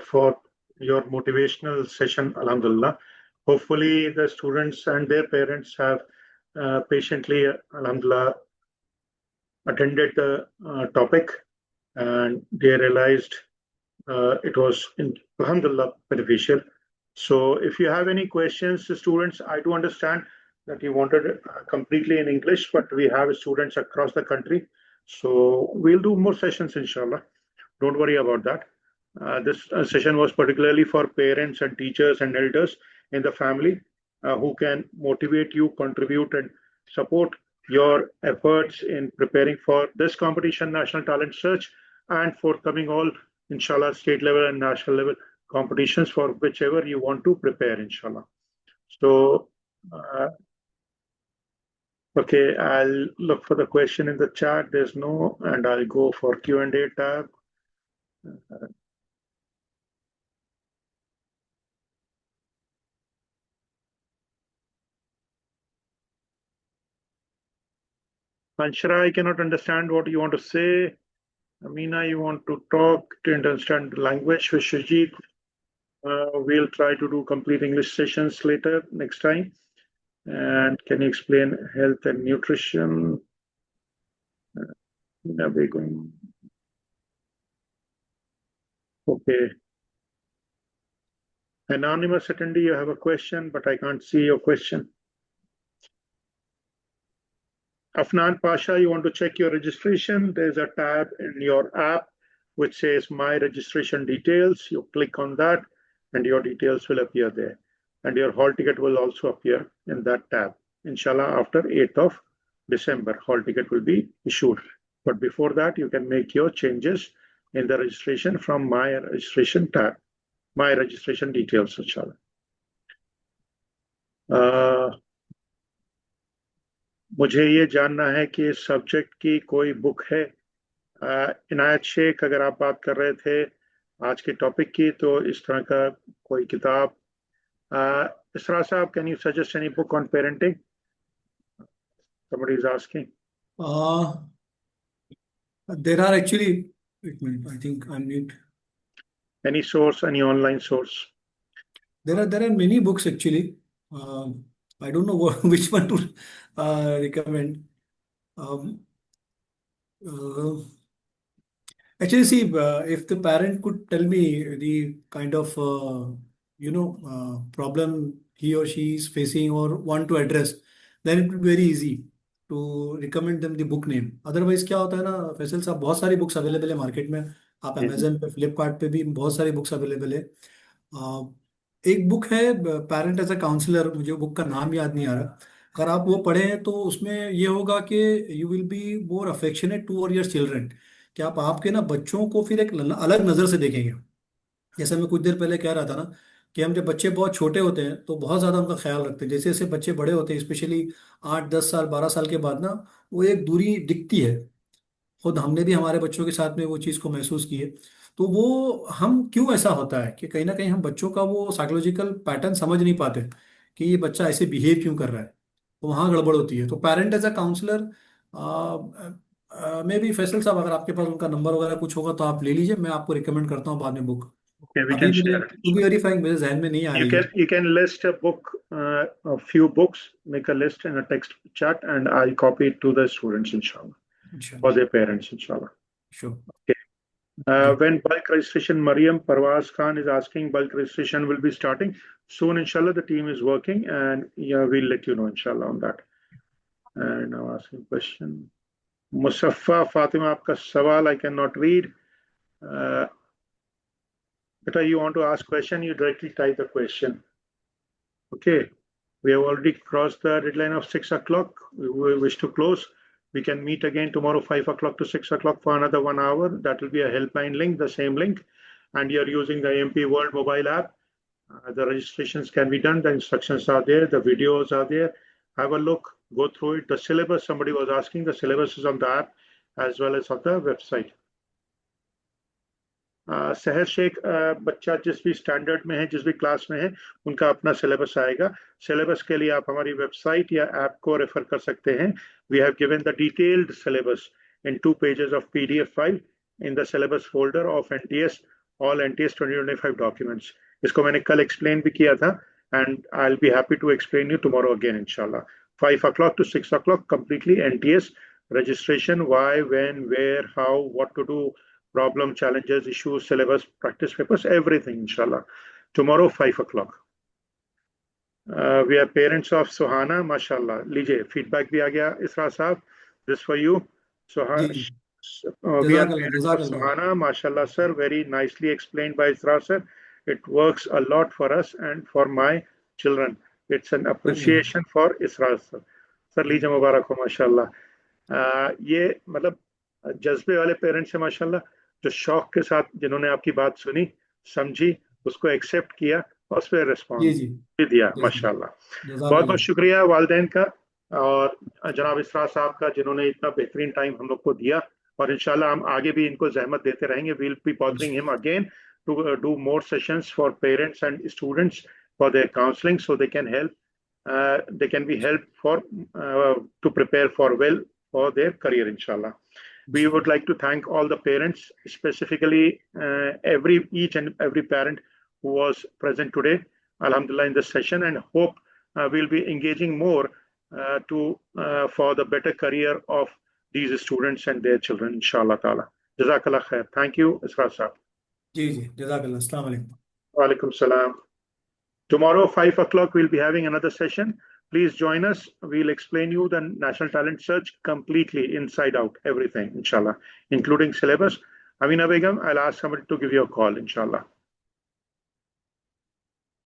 for your motivational session. Alhamdulillah. Hopefully, the students and their parents have patiently, Alhamdulillah, attended the topic, and they realized it was, Alhamdulillah, beneficial. So, if you have any questions, students, I do understand that you wanted it completely in English, but we have students across the country. So, we'll do more sessions, inshallah. Don't worry about that. This session was particularly for parents and teachers and elders in the family who can motivate you, contribute, and support your efforts in preparing for this competition, National Talent Search, and forthcoming all, inshallah, state level and national level competitions for whichever you want to prepare, inshallah. So, uh, okay, I'll look for the question in the chat. There's no, and I'll go for Q&A tab. Anshara, I cannot understand what you want to say. Amina, you want to talk to understand the language. Vishwajit, we'll try to do complete English sessions later next time. And can you explain health and nutrition? We're going. Okay. Anonymous attendee, you have a question, but I can't see your question. Afnan Pasha, you want to check your registration? There's a tab in your app which says My Registration Details. You click on that and your details will appear there. And your hall ticket will also appear in that tab. Inshallah, after 8th of December, hall ticket will be issued. But before that, you can make your changes in the registration from My Registration tab. My Registration Details, inshallah. मुझे ये जानना है कि इस subject की कोई book है। इनायत शेख, अगर आप बात कर रहे थे आज के टॉपिक की, तो इस तरह का कोई किताब, इसरा साहब, can you suggest any book on parenting? Somebody is asking. There are actually, wait a minute, I think I'm mute. Any source, any online source? There are many books actually. I don't know which one to recommend. Um, uh, Actually, see, if the parent could tell me the kind of problem he or she is facing or want to address, then it would be very easy to recommend them the book name. Otherwise, क्या होता है ना फैसल साहब, बहुत सारी books available है market में। आप अमेजन पे, फ्लिपकार्ट पे भी बहुत सारी बुक्स अवेलेबल है। एक बुक है पेरेंट एज अ काउंसलर, मुझे बुक का नाम याद नहीं आ रहा। अगर आप वो पढ़ें तो उसमें ये होगा कि you will be more affectionate toward your children, कि आप आपके ना बच्चों को फिर एक अलग नज़र से देखेंगे। जैसे मैं कुछ देर पहले कह रहा था ना कि हम जब बच्चे बहुत छोटे होते हैं तो बहुत ज़्यादा उनका ख्याल रखते हैं। जैसे जैसे बच्चे बड़े होते हैं, स्पेशली 8 10 साल 12 साल के बाद ना, वो एक दूरी दिखती है। खुद हमने भी हमारे बच्चों के साथ में वो चीज़ को महसूस की है। तो वो हम क्यों ऐसा होता है कि कहीं ना कहीं हम बच्चों का वो साइकोलॉजिकल पैटर्न समझ नहीं पाते कि ये बच्चा ऐसे बिहेव क्यों कर रहा है। तो वहाँ गड़बड़ होती है। तो parent as a counsellor may be, Faisal साहब, अगर आपके पास उनका नंबर वगैरह कुछ होगा तो आप ले लीजिए, मैं आपको रिकमेंड करता हूँ बाद में बुक। Okay, we अभी can मुझे share it. To be very frank मेरे जहन में नहीं आ रही है। You can list a book, a few books, make a list in a text chat, and I'll copy it to the students, inshallah, or their parents, inshallah. Sure. Okay. When bulk registration, Mariam Parvaz Khan is asking, bulk registration will be starting soon, inshallah. The team is working, and yeah, we'll let you know, inshallah, on that. And now asking question. Musaffa Fatima, आपका सवाल I cannot read. But you want to ask question, you directly type the question. Okay. We have already crossed the deadline of 6 o'clock. We wish to close. We can meet again tomorrow, 5 o'clock to 6 o'clock for another 1 hour. That will be a helpline link, the same link. And you're using the MP World mobile app. The registrations can be done. The instructions are there. The videos are there. Have a look, go through it. The syllabus, somebody was asking, the syllabus is on the app as well as on the website. सहर शेख, बच्चा जिस भी standard में है, जिस भी class में है, उनका अपना सिलेबस आएगा। सिलेबस के लिए आप हमारी वेबसाइट या ऐप को रेफर कर सकते हैं। We have given the detailed syllabus in 2 pages of PDF file in the syllabus folder of NTS, all NTS 2025 documents. इसको मैंने कल एक्सप्लेन भी किया था, and I will be happy to explain you tomorrow again, इंशाल्लाह। 5 o'clock to 6 o'clock, completely NTS registration, why, when, where, how, what to do, problem, challenges, issues, syllabus, practice papers, everything, inshallah. Tomorrow, 5 o'clock. We are parents of Suhana, mashallah. लीजिए, feedback भी आ गया, इसरा साहब. This for you. Ji, We are जज़ाकल्लाह, parents of जज़ाकल्लाह। Suhana, mashallah, sir. Very nicely explained by Isra sir. It works a lot for us and for my children. It's an appreciation for Isra sir. Sir, लीजिए, मुबारक हो, माशाल्लाह. ये मतलब जज्बे वाले parents हैं, माशाल्लाह, जो शौक के साथ, जिन्होंने आपकी बात सुनी, समझी, उसको एक्सेप्ट किया और उस पर जी रिस्पॉन्स जी, भी दिया, माशाल्लाह। बहुत बहुत जज़ाकल्लाह। शुक्रिया वालिदैन का और जनाब इसरा साहब का, जिन्होंने इतना बेहतरीन टाइम हम लोग को दिया। और इंशाल्लाह हम आगे भी इनको जहमत देते रहेंगे। We'll be bothering him again to do more sessions for parents and students for their counselling, so they can help, they can be helped for to prepare for well for their career, inshallah. We would like to thank all the parents, specifically each and every parent who was present today, alhamdulillah, in this session, and hope we'll be engaging more for the better career of these students and their children, inshallah ta'ala. Jazakallah khair. Thank you, Isra sahab. जी जी, जज़ाकल्लाह, अस्सलाम वालेकुम। Walaikum salam. Tomorrow, 5 o'clock, we'll be having another session. Please join us. We'll explain you the National Talent Search completely inside out, everything, inshallah, including syllabus. Amina Begum, I'll ask somebody to give you a call, inshallah.